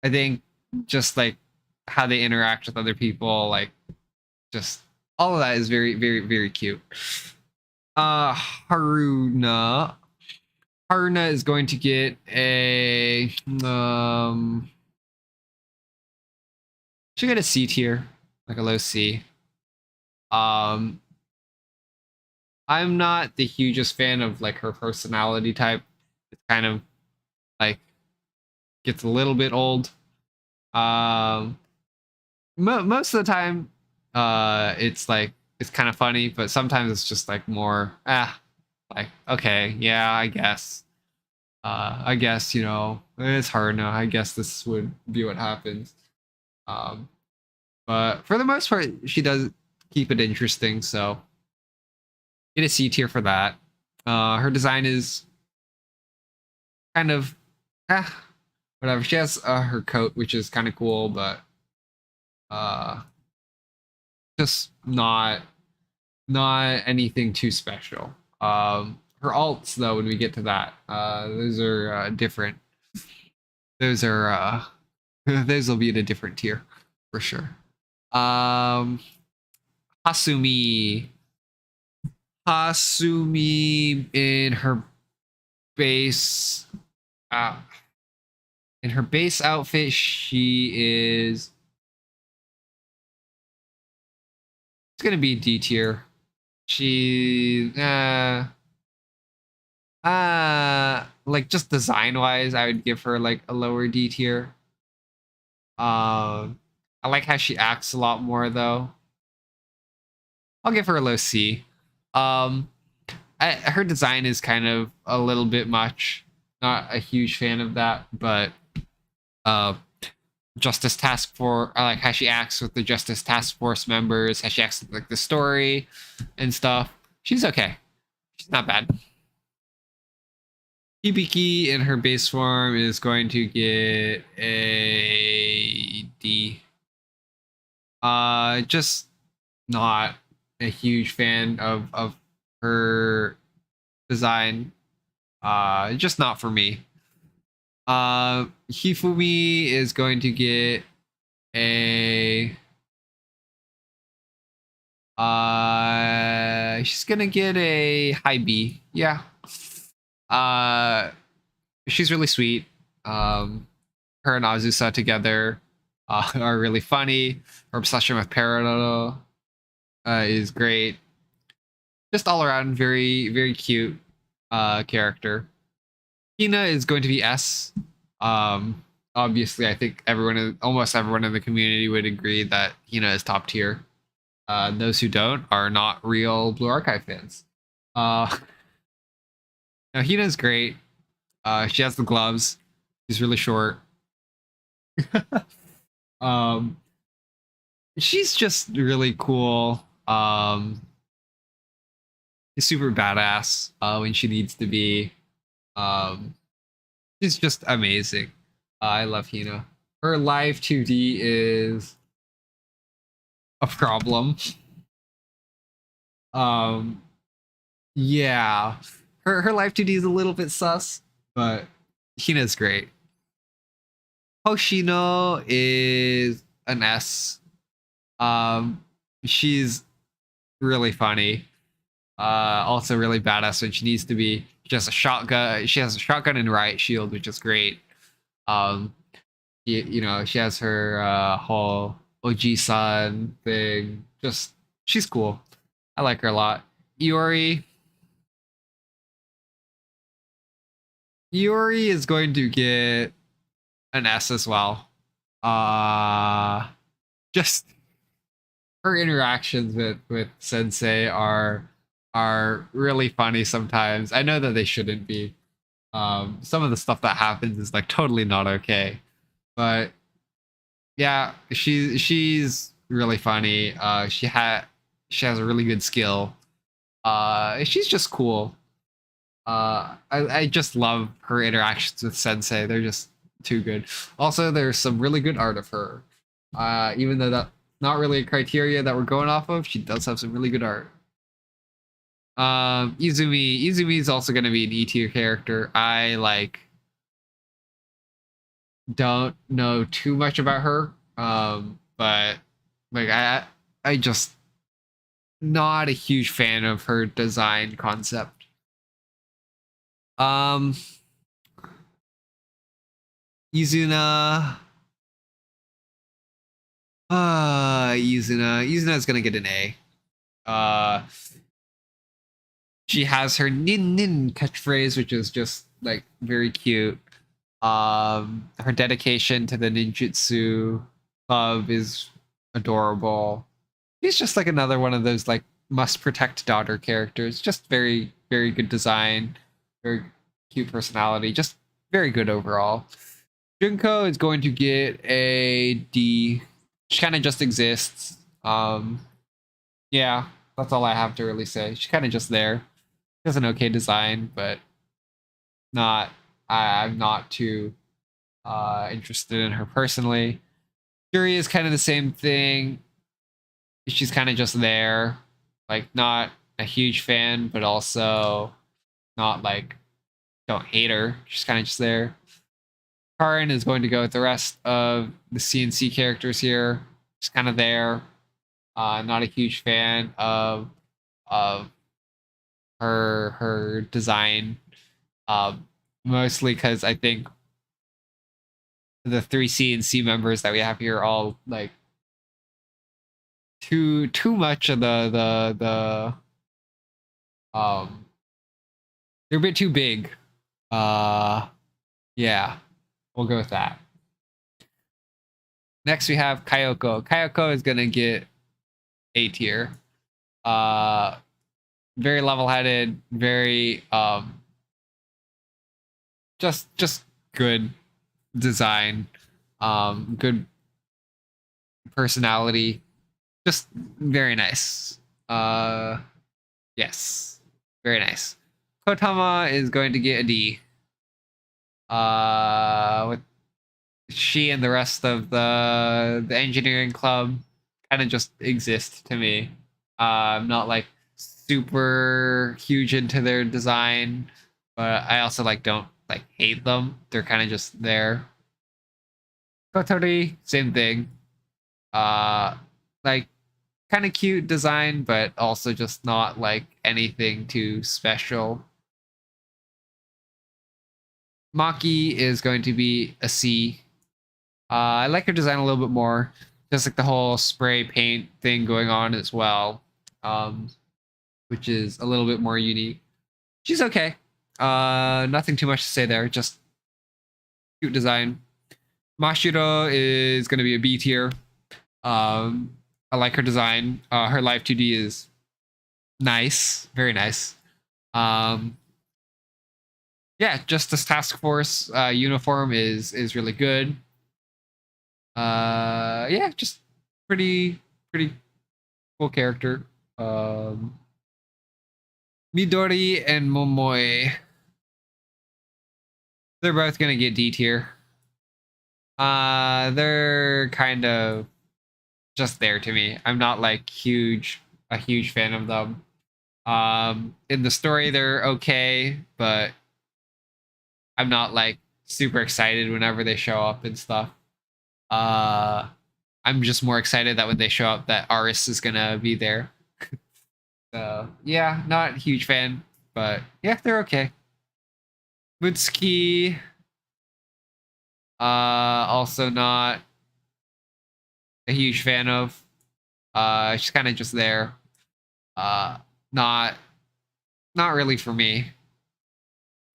I think just like how they interact with other people, like just all of that is very cute. Uh, Haruna. Haruna is going to get a she got a C tier. like a low C. Um, I'm not the hugest fan of like her personality type. It's kind of like gets a little bit old. Um, most of the time, it's like it's kind of funny, but sometimes it's just like more like okay, yeah, I guess you know it's hard now. I guess this would be what happens. Um, but for the most part, she does keep it interesting. So get a C tier for that. Her design is kind of ah, whatever. She has her coat, which is kind of cool, but uh, just not anything too special. Her alts though, when we get to that, those are different. Those are those will be in a different tier for sure. Um, Hasumi. Hasumi base uh in her base outfit, she is it's gonna be D tier. She like just design wise, I would give her like a lower D tier. I like how she acts a lot more though. I'll give her a low C. Um, her design is kind of a little bit much. Not a huge fan of that, but uh, Justice Task Force. I like how she acts with the Justice Task Force members. How she acts with like the story and stuff. She's okay. She's not bad. Hibiki in her base form is going to get a D. Just not a huge fan of her design. Just not for me. Hifumi is going to get a she's gonna get a high B. Yeah. Uh she's really sweet. Her and Azusa together are really funny. Her obsession with Peridot is great. Just all around very, very cute character. Hina is going to be S. Obviously, I think almost everyone in the community would agree that Hina is top tier. Those who don't are not real Blue Archive fans. Now Hina's great. She has the gloves. She's really short. um, she's just really cool. She's super badass when she needs to be. Um, she's just amazing. I love Hina. Her live 2D is a problem. Um, yeah, her live 2D is a little bit sus, but Hina's great. Hoshino is an S. Um, she's really funny. Also really badass when she needs to be. She has a shotgun. She has a shotgun and riot shield, which is great. Um, you know, she has her whole OG-san thing. Just she's cool. I like her a lot. Iori. Iori is going to get an S as well. Just her interactions with Sensei are really funny sometimes. I know that they shouldn't be. Some of the stuff that happens is like totally not okay. But yeah, she's really funny. She has a really good skill. She's just cool. I just love her interactions with Sensei. They're just too good. Also, there's some really good art of her. Even though that's not really a criteria that we're going off of, she does have some really good art. Izumi is also going to be an E tier character. I like don't know too much about her. But like I just not a huge fan of her design concept. Um, Izuna Yuzuna is gonna get an A. She has her nin nin catchphrase, which is just like very cute. Her dedication to the ninjutsu club is adorable. She's just like another one of those like must protect daughter characters. Just very, very good design, very cute personality, just very good overall. Junko is going to get a D. She kind of just exists. Yeah, that's all I have to really say. She's kind of just there. She has an okay design, but not. I'm not too interested in her personally. Yuri is kind of the same thing. She's kind of just there, like not a huge fan, but also not like don't hate her. She's kind of just there. Karin is going to go with the rest of the CNC characters here. Just kind of there. Not a huge fan of her design. Mostly because I think the three CNC members that we have here all like too much of the they're a bit too big. Yeah, we'll go with that. Next we have Kyoko. Kyoko is gonna get A tier. Very level-headed, very just good design, good personality, just very nice. Yes, very nice. Kotama is going to get a D. With she and the rest of the engineering club kind of just exist to me. I'm not like super huge into their design, but I also like don't like hate them. They're kind of just there. Kotori, same thing. Like kind of cute design, but also just not like anything too special. Maki is going to be a C. I like her design a little bit more. Just like the whole spray paint thing going on as well, which is a little bit more unique. She's okay. Nothing too much to say there. Just cute design. Mashiro is going to be a B tier. I like her design. Her live 2D is nice, very nice. Yeah, just this task force uniform is really good. Yeah, just pretty cool character. Midori and Momoi, they're both gonna get D tier. They're kind of just there to me. I'm not like a huge fan of them. In the story they're okay, but I'm not like super excited whenever they show up and stuff. I'm just more excited that when they show up that Aris is gonna be there. So yeah, not a huge fan, but yeah, they're okay. Mutsuki, also not a huge fan of. She's kind of just there. Not really for me.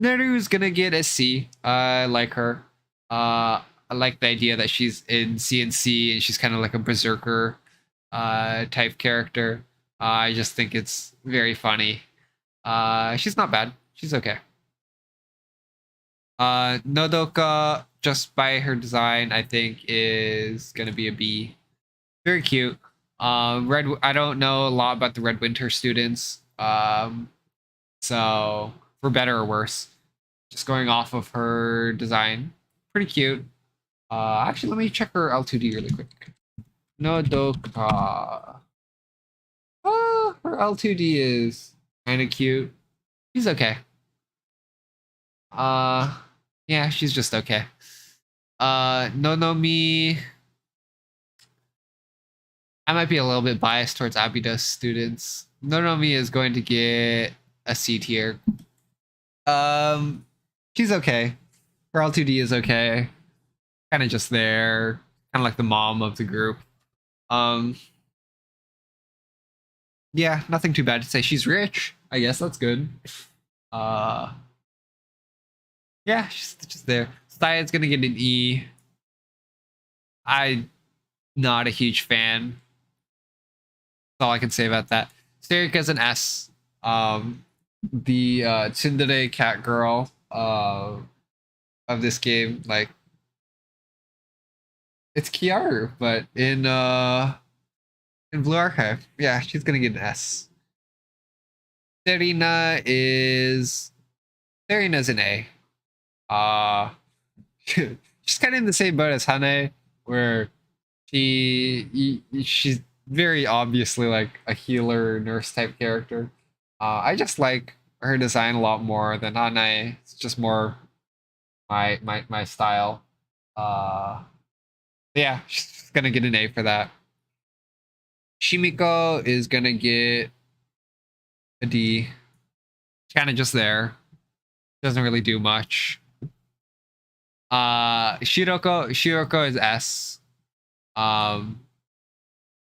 Neru's gonna get a C. I like her. I like the idea that she's in CNC and she's kind of like a berserker type character. I just think it's very funny. She's not bad. She's okay. Nodoka, just by her design, I think is gonna be a B. Very cute. I don't know a lot about the Red Winter students. So for better or worse, just going off of her design, pretty cute. Actually, let me check her L2D really quick. Nodoka. Her L2D is kind of cute. She's okay. Yeah, she's just okay. Nonomi. I might be a little bit biased towards Abidos students. Nonomi is going to get a C tier. She's okay. Her L2D is okay. Kind of just there. Kind of like the mom of the group. Um, yeah, nothing too bad to say. She's rich. I guess that's good. Uh, yeah, she's just there. Stya's gonna get an E. I'm not a huge fan. That's all I can say about that. Sterika's an S. The tsundere cat girl of this game, like it's Kyaai, but in Blue Archive. Yeah, she's gonna get an S. Serina's an A. She's kind of in the same boat as Hane, where she's very obviously like a healer nurse type character. I just like her design a lot more than Hane. It's just more my style. Yeah, she's gonna get an A for that. Shimiko is gonna get a D. Kind of just there. Doesn't really do much. Shiroko is S.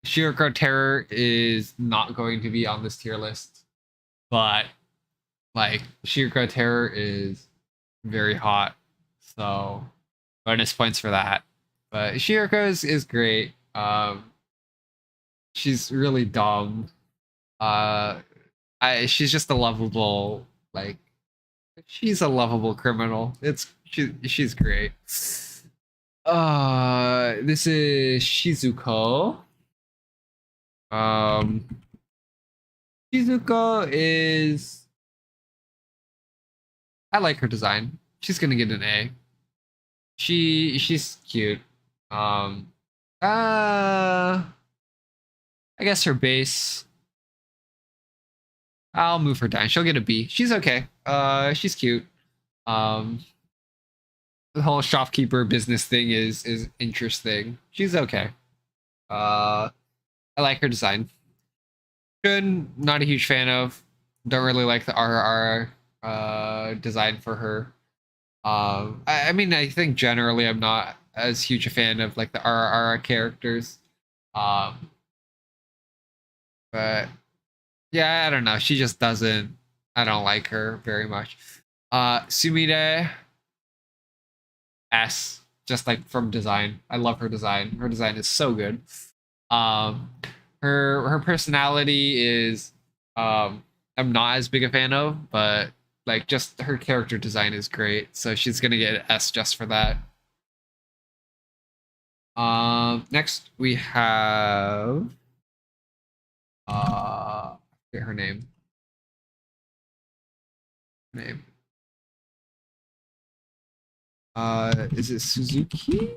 Shiroko Terror is not going to be on this tier list, but like Shiroko Terror is very hot, so bonus points for that. But Shiroko is great. She's really dumb. She's just a lovable, like, she's a lovable criminal. She's great. This is Shizuko. Shizuko is, I like her design. She's gonna get an A. She's cute. I guess her base, I'll move her down. She'll get a B. She's okay. She's cute. The whole shopkeeper business thing is interesting. She's okay. I like her design. Good. Not a huge fan of. Don't really like the RR design for her. I mean, I think generally I'm not as huge a fan of like the RR characters. But yeah, I don't know. She just doesn't. I don't like her very much. Sumire S, just like from design. I love her design. Her design is so good. Her personality is I'm not as big a fan of, but like just her character design is great. So she's gonna get an S just for that. Next we have I forget her name. Is it Suzuki?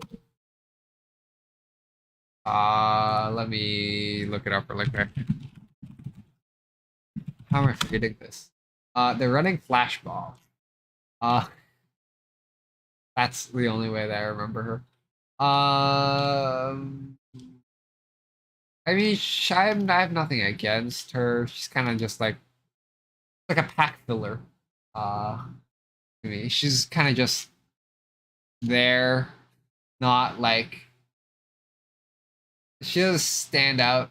Let me look it up really quick. How am I forgetting this? They're running Flashball. That's the only way that I remember her. I mean, I have nothing against her. She's kind of just like a pack filler. I mean, she's kind of just there, not like she doesn't stand out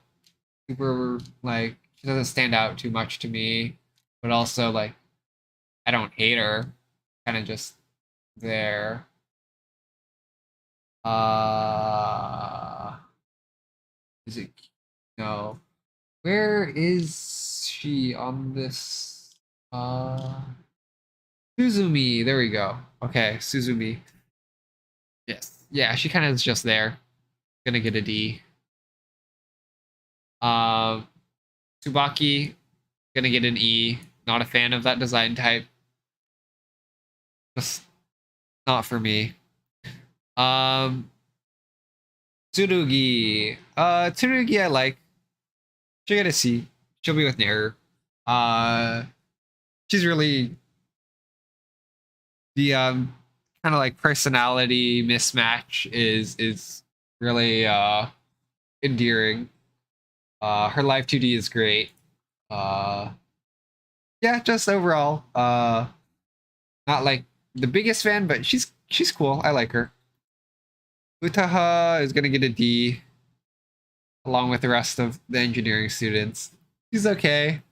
super, like she doesn't stand out too much to me, but also like I don't hate her, kind of just there. Is it, no, where is she on this? Suzumi, there we go. Okay, Suzumi. Yes, yeah, she kind of is just there. Gonna get a D. Tsubaki, gonna get an E. Not a fan of that design type. Just not for me. Tsurugi. Tsurugi I like. She'll get a C. She'll be with Nair. She's really the kind of like personality mismatch is really endearing. Her live 2D is great. Yeah, just overall, not like the biggest fan, but she's cool. I like her. Utaha is gonna get a D. along with the rest of the engineering students. She's okay.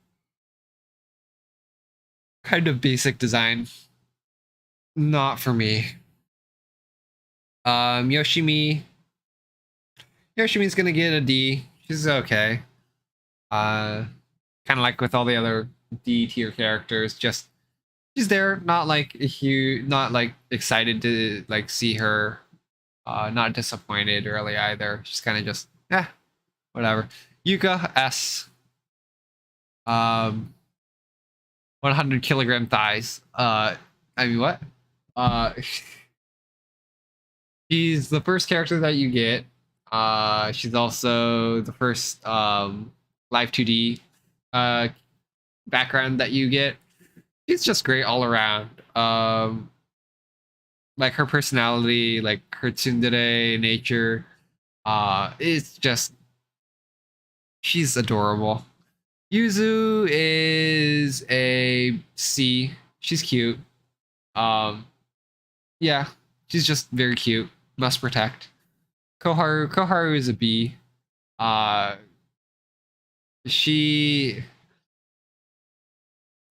Kind of basic design. Not for me. Yoshimi. Yoshimi's gonna get a D. She's okay. Kind of like with all the other D tier characters, just she's there, not like not like excited to like see her. Not disappointed really either. She's kind of just whatever. Yuka S. 100 kilogram thighs. I mean what? She's the first character that you get. She's also the first live 2D background that you get. She's just great all around. Like her personality, like her tsundere nature, it's just she's adorable. Yuzu is a C. She's cute. Yeah, she's just very cute. Must protect. Koharu is a B. She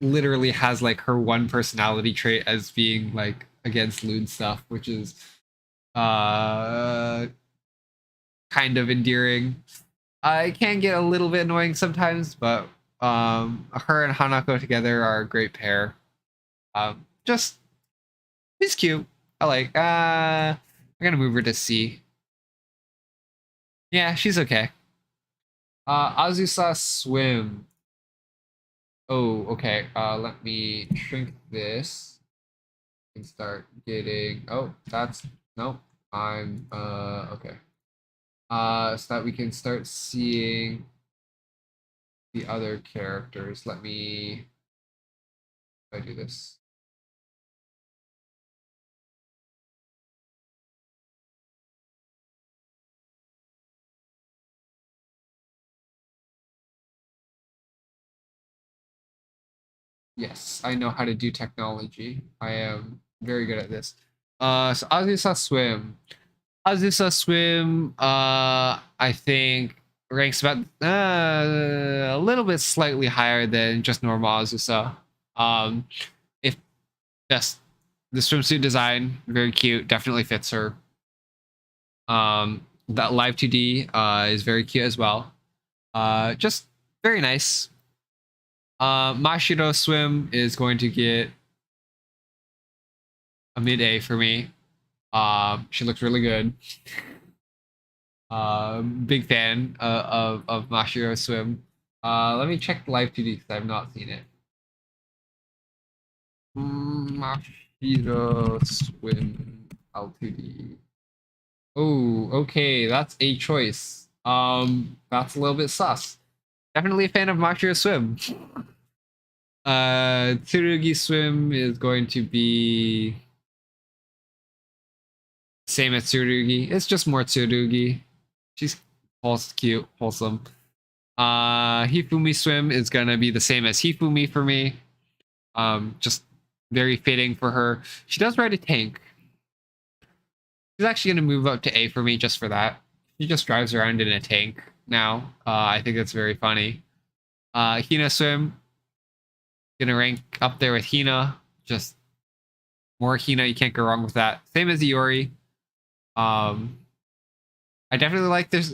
literally has like her one personality trait as being like against lewd stuff, which is kind of endearing. It can get a little bit annoying sometimes, but her and Hanako together are a great pair. Just she's cute. I like. I'm gonna move her to C. Yeah, she's okay. Azusa Swim. Oh, okay. Let me shrink this and start getting. Oh, that's nope. I'm okay. So that we can start seeing the other characters. Let me. If I do this. Yes, I know how to do technology. I am very good at this. So Azusa Swim. Azusa Swim, I think ranks about a little bit slightly higher than just normal Azusa. If just the swimsuit design, very cute, definitely fits her. That live 2D is very cute as well. Just very nice. Mashiro Swim is going to get a mid A for me. She looks really good. Big fan of Mashiro Swim. Let me check live 2D because I've not seen it. Mashiro Swim L2D. Oh, okay, that's a choice. That's a little bit sus. Definitely a fan of Mashiro Swim. Tsurugi Swim is going to be same as Tsurugi. It's just more Tsurugi. She's cute, wholesome. Hifumi Swim is gonna be the same as Hifumi for me. Just very fitting for her. She does ride a tank. She's actually gonna move up to A for me just for that. She just drives around in a tank now. I think that's very funny. Hina Swim, gonna rank up there with Hina. Just more Hina, you can't go wrong with that. Same as Iori. I definitely like this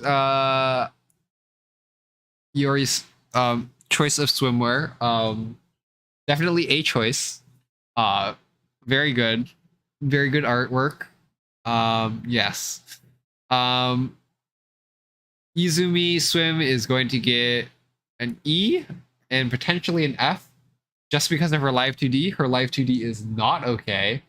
Iori's choice of swimwear. Definitely a choice. Very good. Very good artwork. Yes. Izumi Swim is going to get an E and potentially an F just because of her live 2D. Her live 2D is not okay.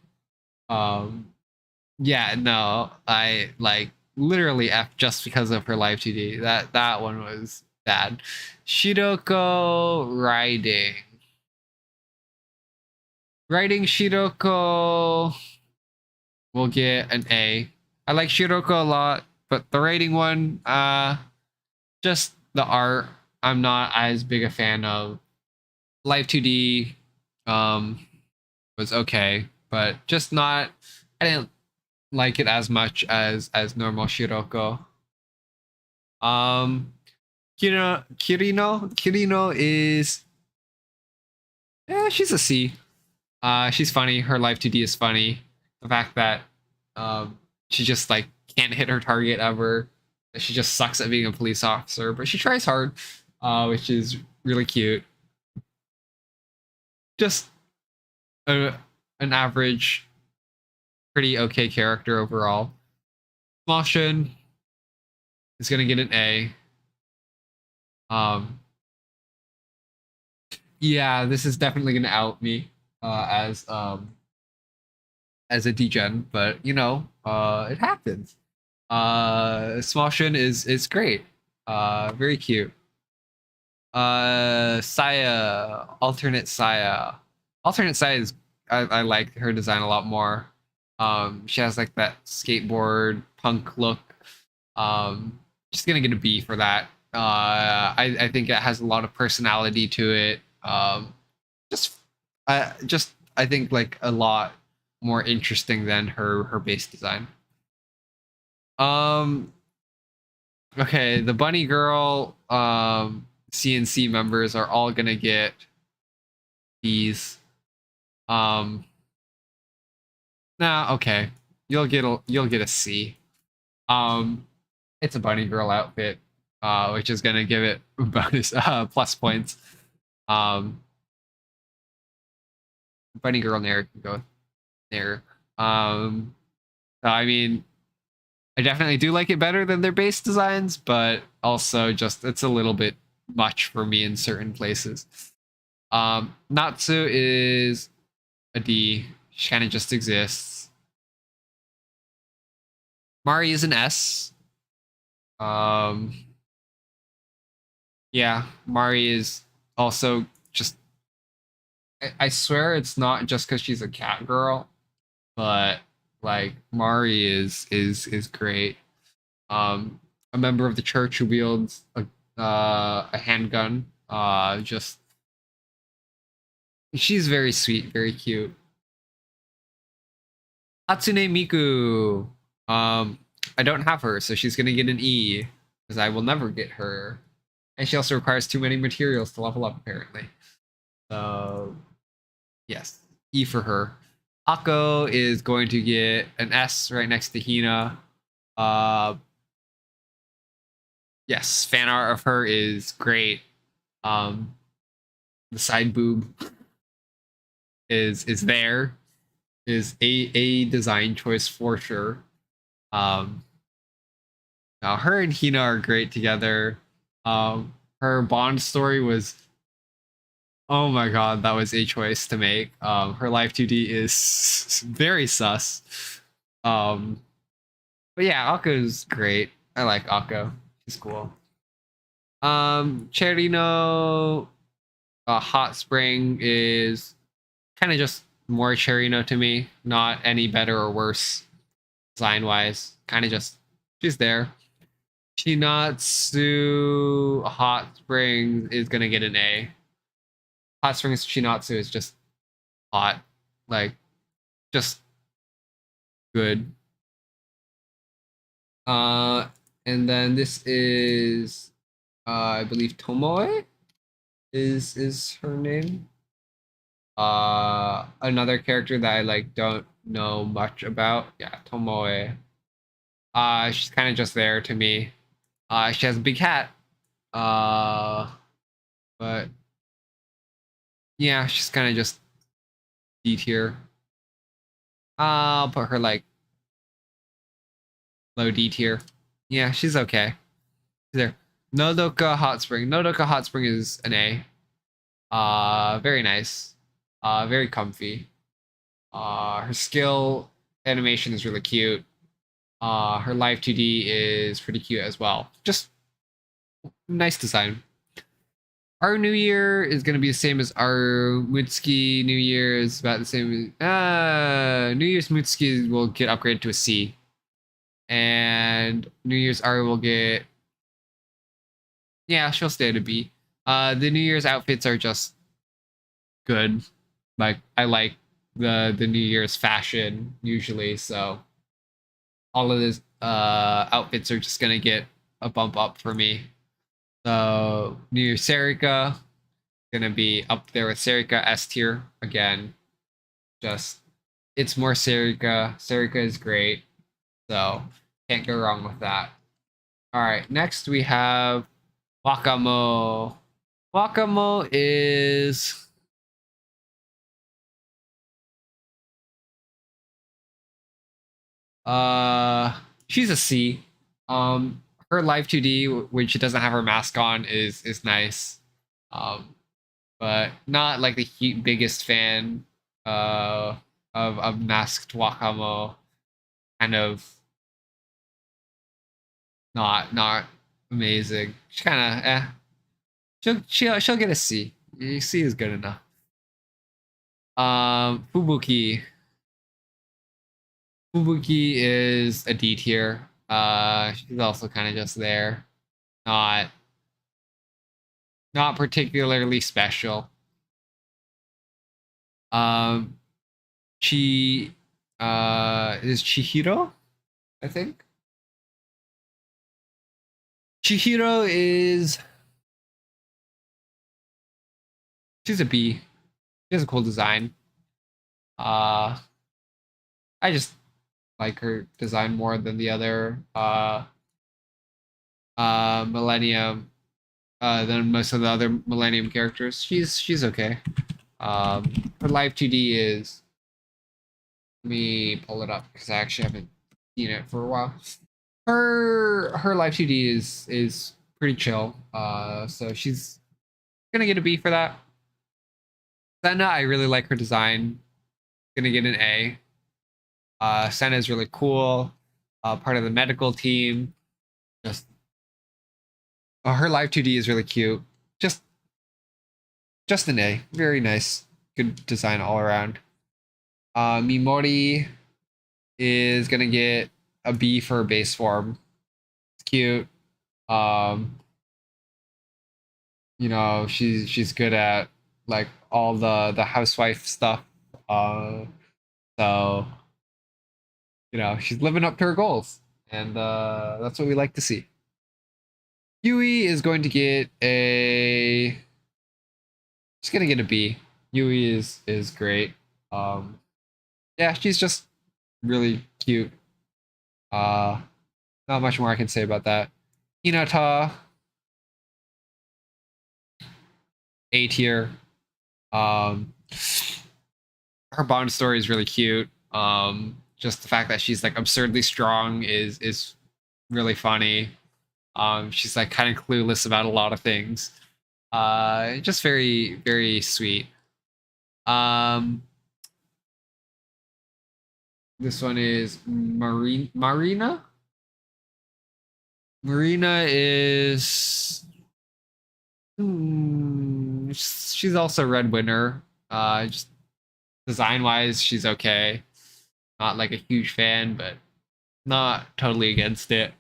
Yeah, no, I like literally F just because of her live 2D. That one was bad. Shiroko riding. Riding Shiroko will get an A. I like Shiroko a lot, but the rating one, just the art, I'm not as big a fan of. Live 2D was okay, but just not, I didn't like it as much as normal Shiroko. Kirino is, yeah, she's a C. She's funny. Her life 2D is funny. The fact that she just like can't hit her target ever. She just sucks at being a police officer, but she tries hard, which is really cute. Just a, an average, pretty okay character overall. Small Shun is gonna get an A. Yeah, this is definitely gonna out me as a degen, but you know, it happens. Small Shun is great. Very cute. Saya, alternate Saya. Alternate Saya is I like her design a lot more. She has like that skateboard punk look. Just gonna get a B for that. I think it has a lot of personality to it. Just I think like a lot more interesting than her base design. Okay, the bunny girl CNC members are all gonna get B's. Nah, okay. You'll get a C. It's a bunny girl outfit, which is gonna give it bonus plus points. Bunny girl Nair can go there. I mean, I definitely do like it better than their base designs, but also just it's a little bit much for me in certain places. Natsu is a D. She kind of just exists. Mari is an S. Yeah, Mari is also just. I swear it's not just because she's a cat girl, but like Mari is great. A member of the church who wields a handgun. Just she's very sweet, very cute. Hatsune Miku. I don't have her, so she's gonna get an E because I will never get her, and she also requires too many materials to level up apparently. So yes, E for her. Akko is going to get an S right next to Hina. Yes, fan art of her is great. The side boob is there. Is a design choice for sure. Now her and Hina are great together. Her Bond story was, oh my god, that was a choice to make. Her live 2D is very sus. But yeah, Akko's great. I like Akko. She's cool. Cherino Hot Spring is kind of just more Cherino to me. Not any better or worse design wise. Kind of just she's there. Chinatsu Hot Springs is gonna get an A. Hot Springs Chinatsu is just hot, like just good. And then this is, I believe Tomoe is her name. Another character that I like don't know much about. Yeah, Tomoe. She's kind of just there to me. She has a big hat. But yeah, she's kind of just D tier. I'll put her like low D tier. Yeah, she's okay. There. Nodoka Hot Spring. Nodoka Hot Spring is an A. Very nice. Very comfy. Her skill animation is really cute. Her live 2D is pretty cute as well. Just nice design. Our New Year is going to be the same as our Mutsuki New Year is about the same. New Year's Mutsuki will get upgraded to a C. And New Year's Ari will get. Yeah, she'll stay at a B. The New Year's outfits are just good. Like, I like the New Year's fashion usually, so all of these outfits are just going to get a bump up for me. So New Serika gonna be up there with Serika S tier again. Just it's more Serika. Serika is great, so can't go wrong with that. All right, next we have Wakamo. Wakamo is she's a C. Her live 2D when she doesn't have her mask on is nice. But not like the biggest fan of masked Wakamo. Kind of not amazing. She kind of she'll get a C. C is good enough. Fubuki. Fubuki is a D tier. She's also kind of just there. Not particularly special. She is Chihiro, I think. Chihiro is she's a B. She has a cool design. I just like her design more than the other Millennium than most of the other Millennium characters. She's okay. Her live 2D is, let me pull it up because I actually haven't seen it for a while. Her live 2D is pretty chill. So she's gonna get a B for that. Senna, I really like her design. Gonna get an A. Senna is really cool. Part of the medical team. Just her live 2D is really cute. Just an A. Very nice. Good design all around. Mimori is gonna get a B for base form. It's cute. You know, she's good at like all the housewife stuff. So you know, she's living up to her goals, and that's what we like to see. Yui is going to get a. She's gonna get a B. Yui is great. Yeah, she's just really cute. Not much more I can say about that. Hinata, A tier. Her bond story is really cute. Just the fact that she's like absurdly strong is really funny. She's like kind of clueless about a lot of things. Just very, very sweet. This one is Marina. Marina is she's also Red Winner. Just design wise, she's okay. Not like a huge fan, but not totally against it.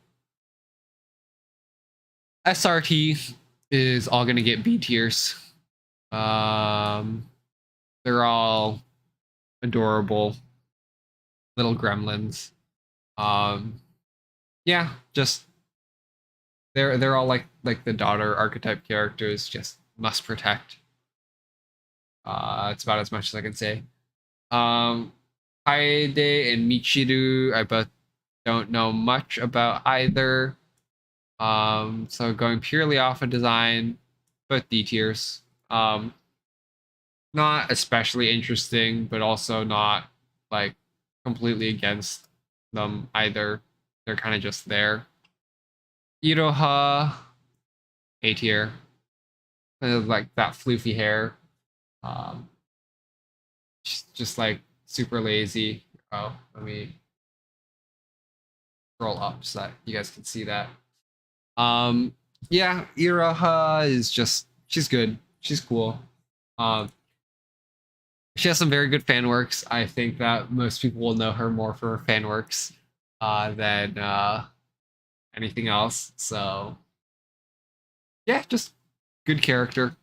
SRT is all gonna get B tiers. They're all adorable little gremlins. Yeah, just they're all like the daughter archetype characters, just must protect. It's about as much as I can say. Kaede and Michiru, I both don't know much about either. So going purely off of design, both D tiers. Not especially interesting, but also not like completely against them either. They're kind of just there. Iroha, A tier. Kind of like that floofy hair. Just like super lazy. Oh, let me scroll up so that you guys can see that. Yeah, Iroha is just she's good. She's cool. She has some very good fan works. I think that most people will know her more for her fan works than anything else. So yeah, just good character.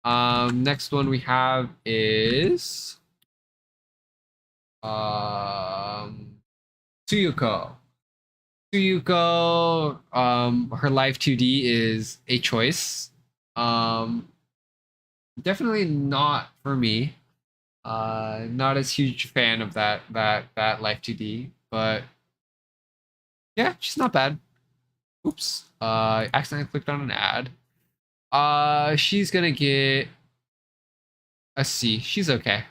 Next one we have is Tsuyuko. Tsuyuko, her life 2D is a choice. Um, Definitely not for me. Not as huge fan of that life 2D, but yeah, she's not bad. Oops. I accidentally clicked on an ad. She's gonna get a C. She's okay.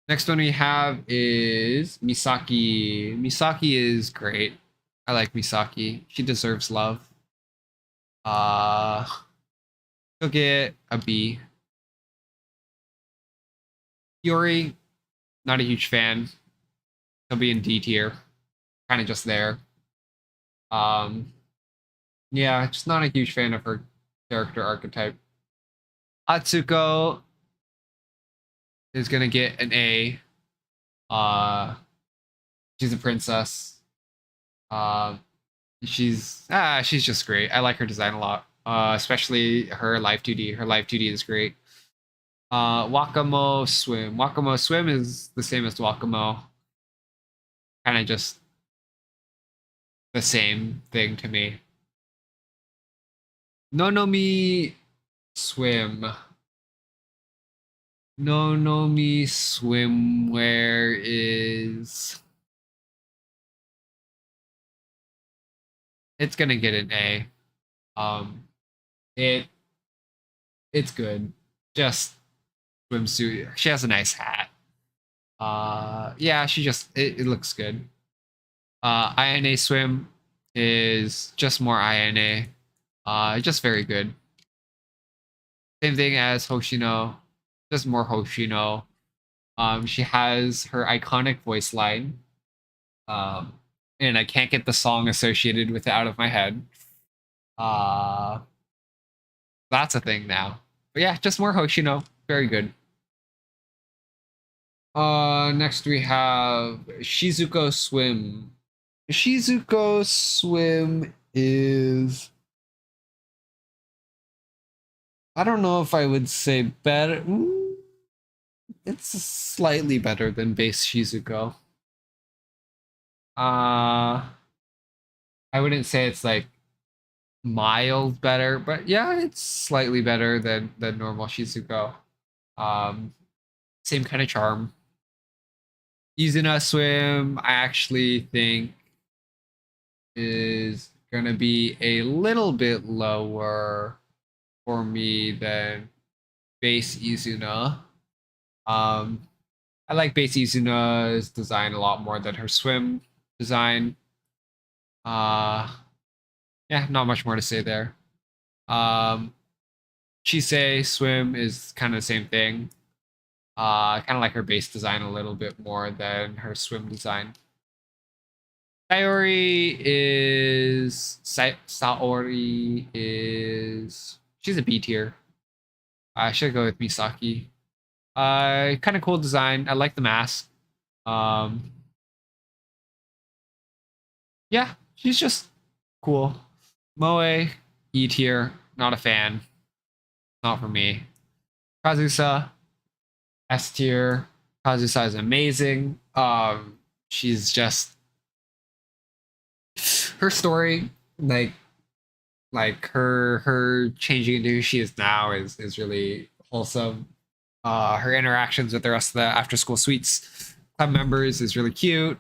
Next one we have is Misaki. Misaki is great. I like Misaki. She deserves love. Uh, she'll get a B. Yuri, not a huge fan. She'll be in D tier. Kind of just there. Um, yeah, just not a huge fan of her character archetype. Atsuko is gonna get an A. Uh, she's a princess. Uh, she's just great. I like her design a lot. Especially her live 2D. Her live 2D is great. Wakamo Swim. Wakamo Swim is the same as Wakamo. Kind of just the same thing to me. Nonomi Swim. Nonomi Swimwear is... It's gonna get an A. Um, it it's good. Just swimsuit. She has a nice hat. Yeah, it looks good. INA swim is just more INA. Just very good. Same thing as Hoshino, just more Hoshino. She has her iconic voice line. Um, and I can't get the song associated with it out of my head. Uh, that's a thing now. But yeah, just more Hoshino. Very good. Next we have Shizuko Swim. Shizuko Swim is... I don't know if I would say better. It's slightly better than base Shizuko. I wouldn't say it's like mild better, but yeah, it's slightly better than normal Shizuko. Um, Same kind of charm. Izuna Swim, I actually think is gonna be a little bit lower for me than base Izuna. Um, I like base Izuna's design a lot more than her swim design. Uh, yeah, not much more to say there. Um, Chisei swim is kind of the same thing. Kind of like her base design a little bit more than her swim design. Saori is she's a B tier. I should go with Misaki. Kind of cool design. I like the mask. Um, yeah, she's just cool. Moe, E tier. Not a fan. Not for me. Kazusa, S tier. Kazusa is amazing. She's just her story, like her changing into who she is now is really wholesome. Her interactions with the rest of the after school suites club members is really cute.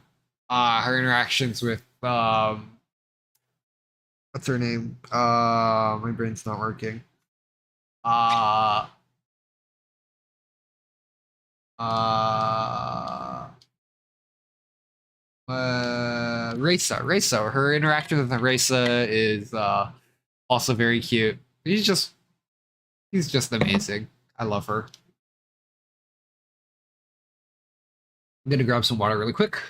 Her interactions with what's her name? My brain's not working. Uh uh Reisa. Her interaction with Reisa is also very cute. He's just amazing. I love her. I'm gonna grab some water really quick.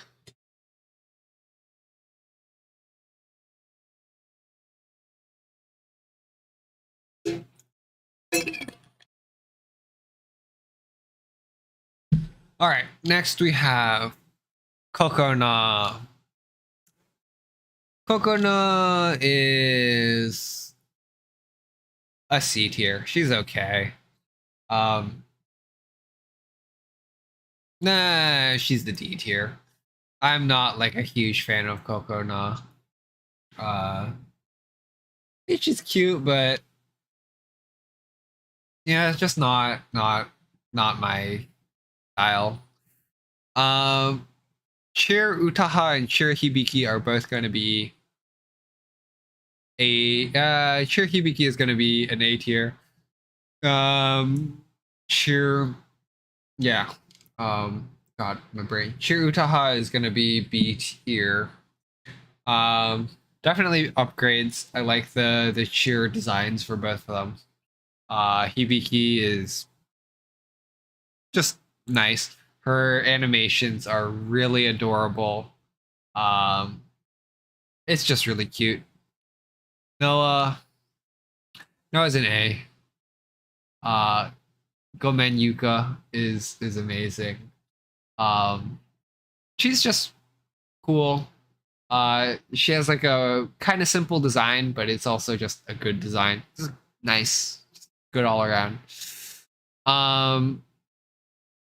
All right, next we have Kokona. Kokona is a C tier. She's okay. Nah, she's the D tier. I'm not like a huge fan of Coco Na. Uh, she's cute, but yeah, it's just not my style. Um, Cheer Utaha and Cheer Hibiki are both going to be Cheer Hibiki is going to be an A tier. Cheer, yeah. God, my brain. Cheer Utaha is going to be B tier. Um, Definitely upgrades. I like the cheer designs for both of them. Hibiki is just nice. Her animations are really adorable. Um, it's just really cute. Noah, Noah's an A. Uh, Gomen Yuka is amazing. Um, she's just cool. She has like a kind of simple design, but it's also just a good design. Just nice, just good all around. Um,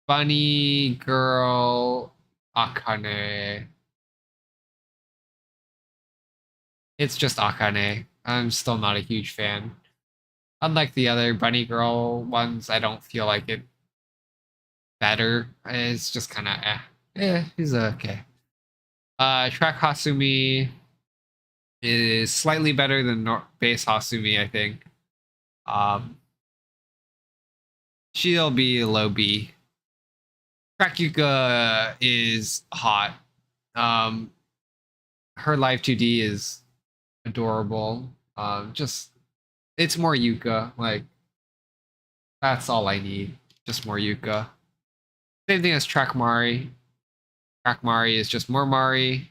Bunny Girl Akane. It's just Akane. I'm still not a huge fan. Unlike the other Bunny Girl ones, I don't feel like it better. It's just kind of he's okay. Track Hasumi is slightly better than base Hasumi, I think. Um, she'll be low B. Track Yuka is hot. Um, her live 2D is adorable. Just it's more Yuka. Like that's all I need. Just more Yuka. Same thing as Track Mari. Track Mari is just more Mari.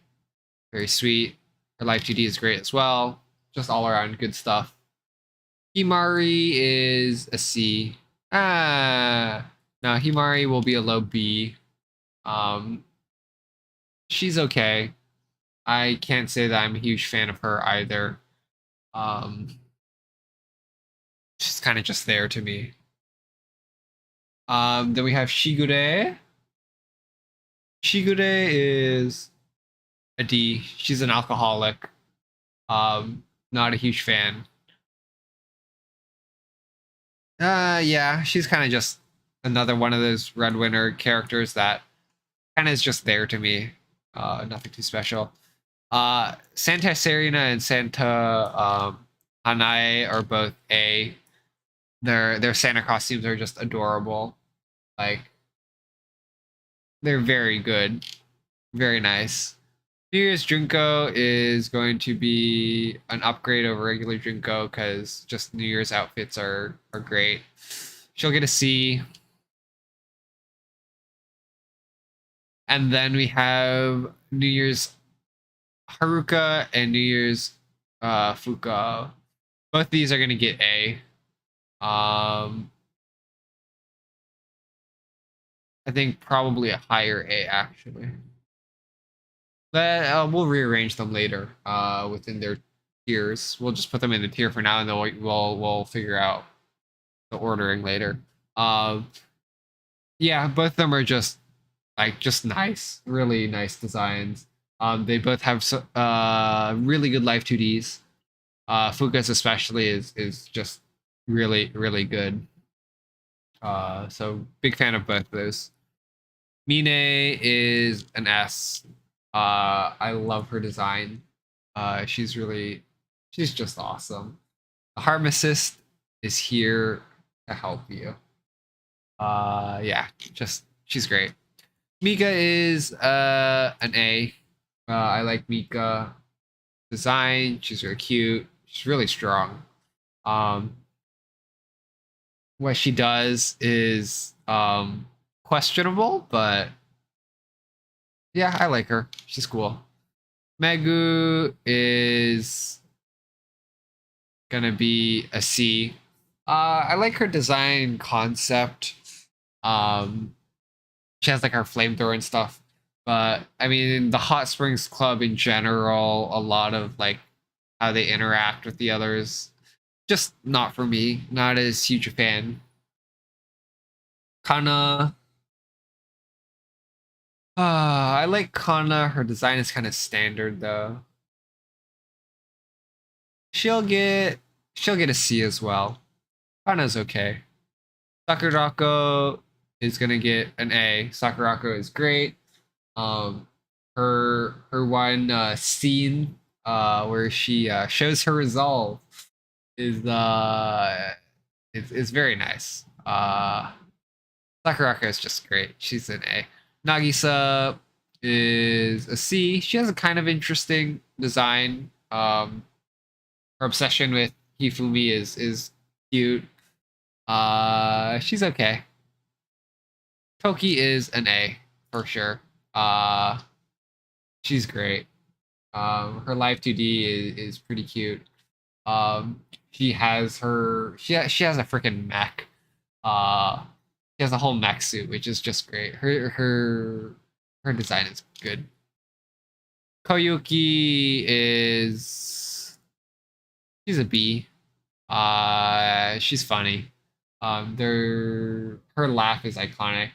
Very sweet. Her live 2D is great as well. Just all around good stuff. Himari is a C. No, Himari will be a low B. She's okay. I can't say that I'm a huge fan of her either. She's kind of just there to me. Then we have Shigure. Shigure is a D. She's an alcoholic. Not a huge fan. Yeah, she's kind of just another one of those Red Winter characters that kind of is just there to me. Nothing too special. Santa Serena and Santa Hanae are both A. Their Santa costumes are just adorable. Like they're very good, very nice. New Year's Junko is going to be an upgrade over regular Junko because just New Year's outfits are great. She'll get a C. And then we have New Year's Haruka and New Year's Fuka. Both these are going to get A. I think probably a higher A actually. But we'll rearrange them later within their tiers. We'll just put them in the tier for now, and then we'll figure out the ordering later. Yeah, both of them are just nice, really nice designs. They both have really good live 2Ds. Fuka's especially is just really good. So big fan of both of those. Mine is an S. I love her design. She's just awesome. The Harmacist is here to help you. Yeah, just she's great. Mika is an A. I like Mika design. She's very cute. She's really strong. What she does is questionable, but yeah, I like her. She's cool. Megu is gonna be a C. I like her design concept. She has like her flamethrower and stuff. But I mean, the Hot Springs Club in general, a lot of like how they interact with the others, just not for me. Not as huge a fan. Kana. I like Kana. Her design is kind of standard though. She'll get she'll get a C as well. Kana's okay. Sakurako is gonna get an A. Sakurako is great. Um, her one scene where she shows her resolve is is very nice. Sakurako is just great. She's an A. Nagisa is a C. She has a kind of interesting design. Her obsession with Hifumi is cute. She's okay. Toki is an A for sure. She's great. Her live 2D is pretty cute. She has she has a freaking mech. She has a whole mech suit, which is just great. Her design is good. Koyuki is she's a B. She's funny. Her laugh is iconic.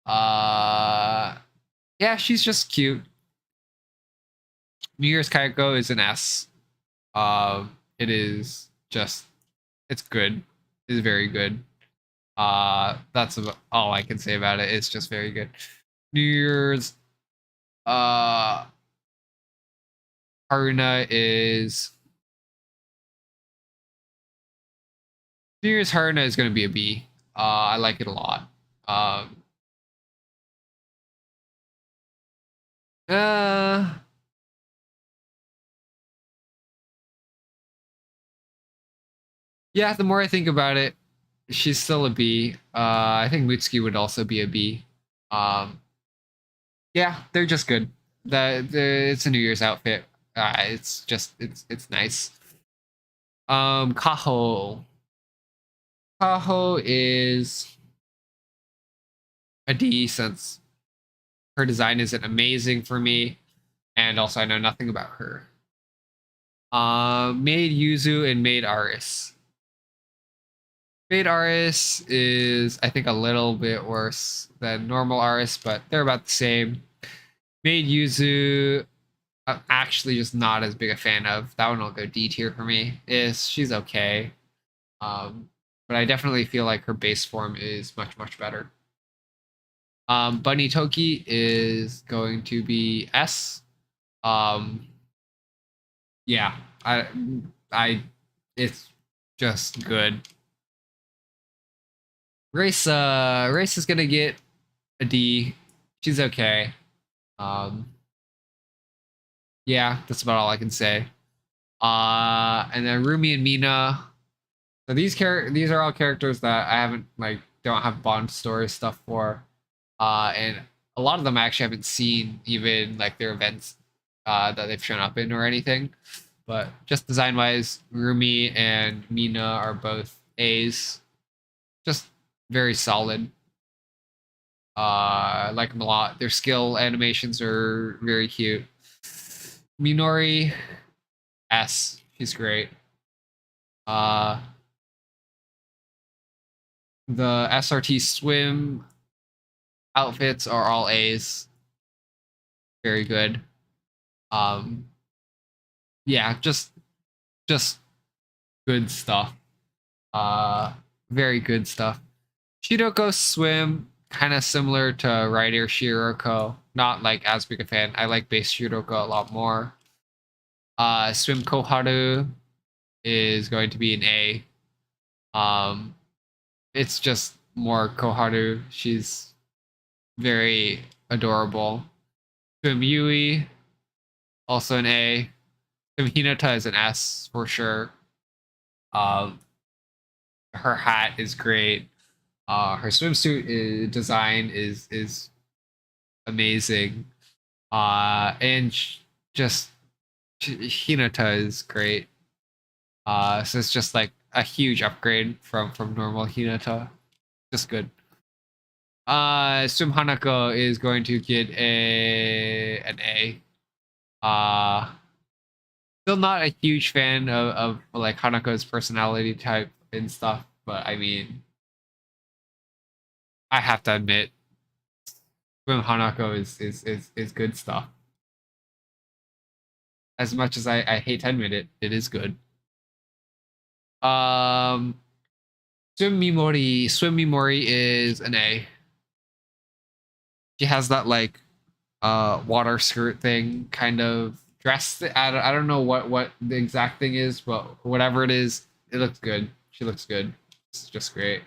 Yeah, she's just cute. New Year's Kaiko is an S. It is just it's good. It's very good. That's about all I can say about it. It's just very good. New Year's Haruna is New Year's Haruna is gonna be a B. I like it a lot. Uh yeah, the more I think about it, she's still a B. I think Mutsuki would also be a B. Yeah, they're just good. It's a New Year's outfit. It's just it's nice. Kaho. Kaho is a D since her design isn't amazing for me, and also I know nothing about her. Maid Yuzu and Maid Aris. Maid Aris is, I think, a little bit worse than normal Aris, but they're about the same. Maid Yuzu, I'm actually just not as big a fan of. That one will go D tier for me. She's okay, but I definitely feel like her base form is much better. Bunny Toki is going to be S. Yeah, it's just good. Race is gonna get a D. She's okay. Yeah, that's about all I can say. And then Rumi and Mina. So these are all characters that I haven't don't have Bond story stuff for. And a lot of them I actually haven't seen even like their events that they've shown up in or anything. But just design wise, Rumi and Mina are both A's. Just very solid. I like them a lot. Their skill animations are very cute. Minori S. She's great. The SRT swim outfits are all A's. Very good. Yeah, just good stuff. Very good stuff. Shiroko swim, kind of similar to Rider Shiroko. Not like as big a fan. I like base Shiroko a lot more. Swim Koharu is going to be an A. It's just more Koharu. She's very adorable. Swim Yui, also an A. Swim Hinata is an S for sure. Her hat is great. Her swimsuit design is amazing. And just Hinata is great. So it's just like a huge upgrade from normal Hinata. Just good. Swim Hanako is going to get an A. Still not a huge fan of like Hanako's personality type and stuff, but I mean, I have to admit, Swim Hanako is good stuff. As much as I hate to admit it, it is good. Um, Swim Mimori is an A. She has that like water skirt thing kind of dress. I don't know what the exact thing is, but whatever it is, it looks good. She looks good. It's just great.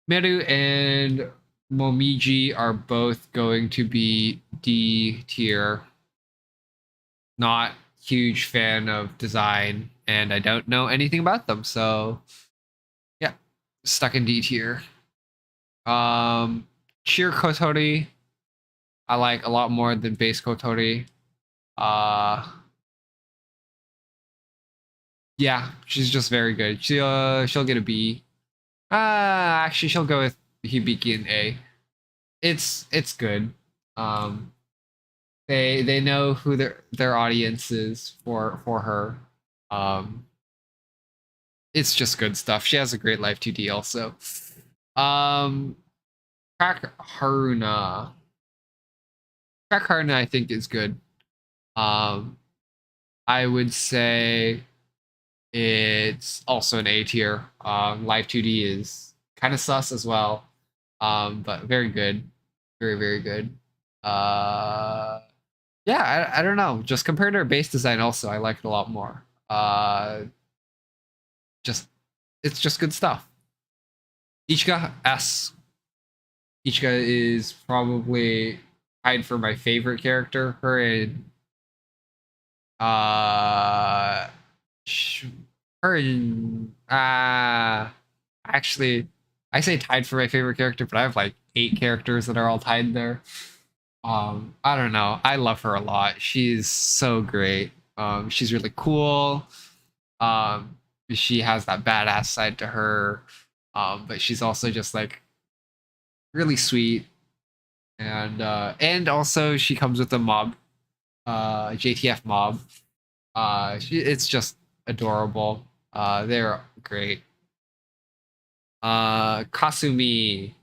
Meru and Momiji are both going to be D tier. Not huge fan of design, and I don't know anything about them, so yeah, stuck in D tier. Cheer Kotori, I like a lot more than base Kotori. Uh, yeah, she's just very good. She'll get a B. Actually, she'll go with Hibiki and A. It's good. Um, they know who their audience is for her. Um, it's just good stuff. She has a great life 2D also. Um, Crack Haruna. Crack Haruna, I think, is good. Um, I would say it's also an A tier. Live 2D is kind of sus as well, but very good, very good. Yeah, I don't know. Just compared to her base design, also I like it a lot more. Just it's just good stuff. Ichika S. Ichika is probably tied for my favorite character. Her and uh, her and actually, I say tied for my favorite character, but I have like 8 characters that are all tied there. I don't know. I love her a lot. She's so great. She's really cool. Um, she has that badass side to her. But she's also just like really sweet, and also she comes with a mob, JTF mob. It's just adorable. They're great. Kasumi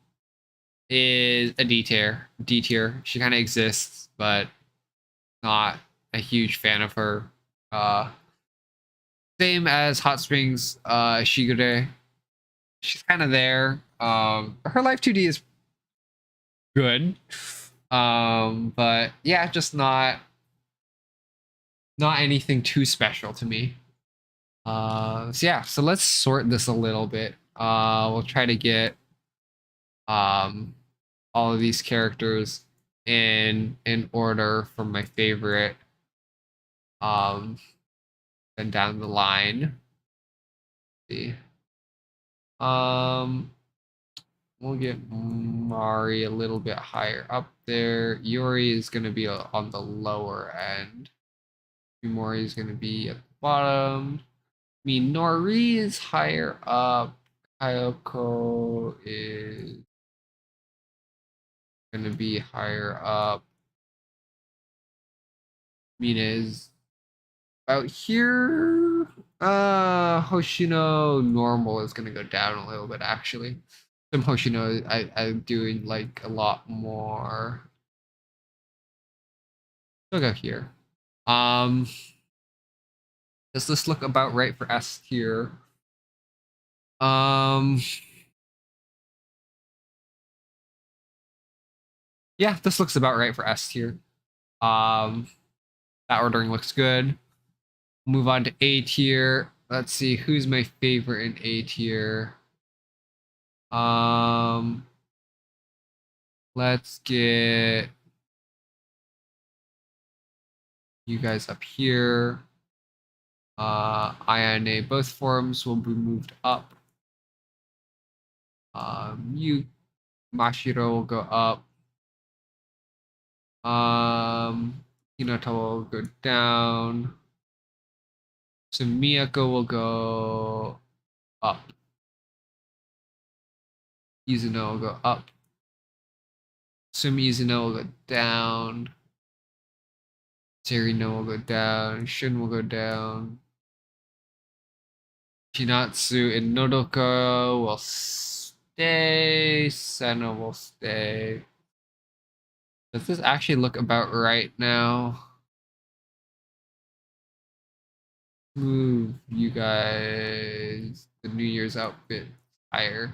is a D tier. D tier. She kind of exists, but not a huge fan of her. Uh, Same as Hot Springs Shigure. She's kind of there. Her life 2D is good. But yeah, just not anything too special to me. So yeah, so let's sort this a little bit. We'll try to get um all of these characters in order from my favorite and down the line. Let's see. Um we'll get Mari a little bit higher up there. Yuri is gonna be on the lower end. Mori is gonna be at the bottom. Minori is higher up. Kyoko is gonna be higher up. Mina is about here. Hoshino normal is gonna go down a little bit actually. Some Hoshino I'm doing like a lot more. We'll go here. Does this look about right for S tier? Yeah, this looks about right for S tier. That ordering looks good. Move on to A tier. Let's see who's my favorite in A tier. Let's get you guys up here. INA, both forms will be moved up. You Mashiro will go up. Hinata will go down. So Miyako will go up. Izuno will go up. Sumi Izuno will go down. Serino will go down. Shun will go down. Shinatsu and Nodoka will stay. Sena will stay. Does this actually look about right now? Move you guys the New Year's outfit higher.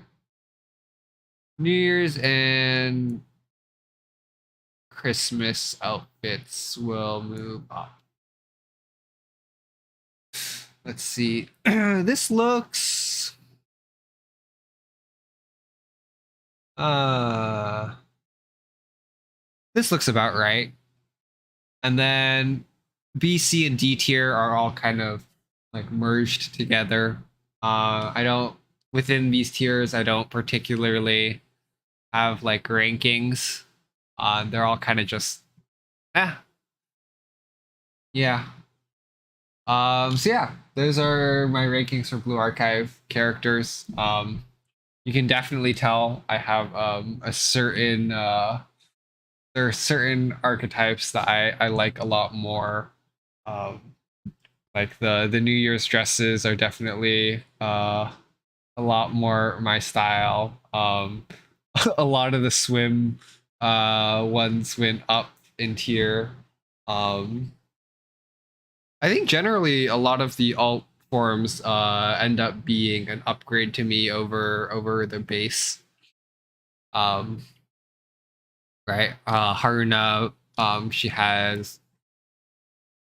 New Year's and Christmas outfits will move up. Let's see. This looks this looks about right. And then B, C, and D tier are all kind of like merged together. I don't within these tiers I don't particularly have like rankings. They're all kind of just yeah. So yeah, those are my rankings for Blue Archive characters. You can definitely tell I have a certain there are certain archetypes that I like a lot more. Like the New Year's dresses are definitely a lot more my style. A lot of the swim ones went up in tier. I think generally a lot of the alt forms end up being an upgrade to me over the base. Right. Haruna, she has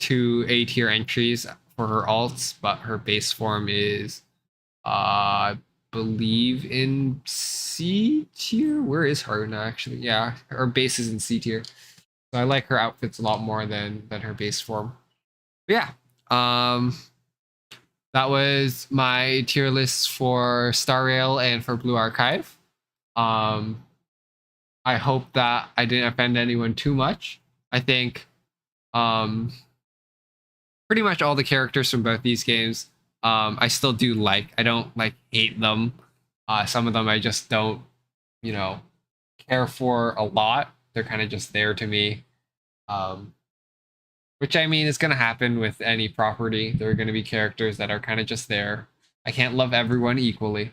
2 A tier entries for her alts, but her base form is I believe in C tier. Where is Haruna actually? Yeah, her base is in C tier. So I like her outfits a lot more than her base form. But yeah. That was my tier list for Star Rail and for Blue Archive. I hope that I didn't offend anyone too much. I think pretty much all the characters from both these games I still do like. I don't like hate them. Some of them I just don't, you know, care for a lot. They're kind of just there to me. Which I mean is going to happen with any property. There are going to be characters that are kind of just there. I can't love everyone equally.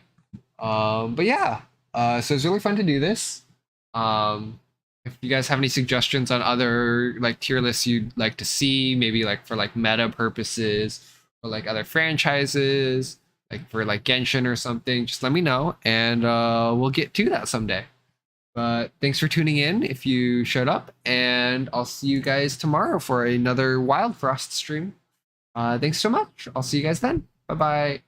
But yeah, so it's really fun to do this. If you guys have any suggestions on other like tier lists you'd like to see, maybe like for like meta purposes or like other franchises, like for like Genshin or something, just let me know and we'll get to that someday. But thanks for tuning in if you showed up, and I'll see you guys tomorrow for another Wild Frost stream. Thanks so much. I'll see you guys then. Bye bye.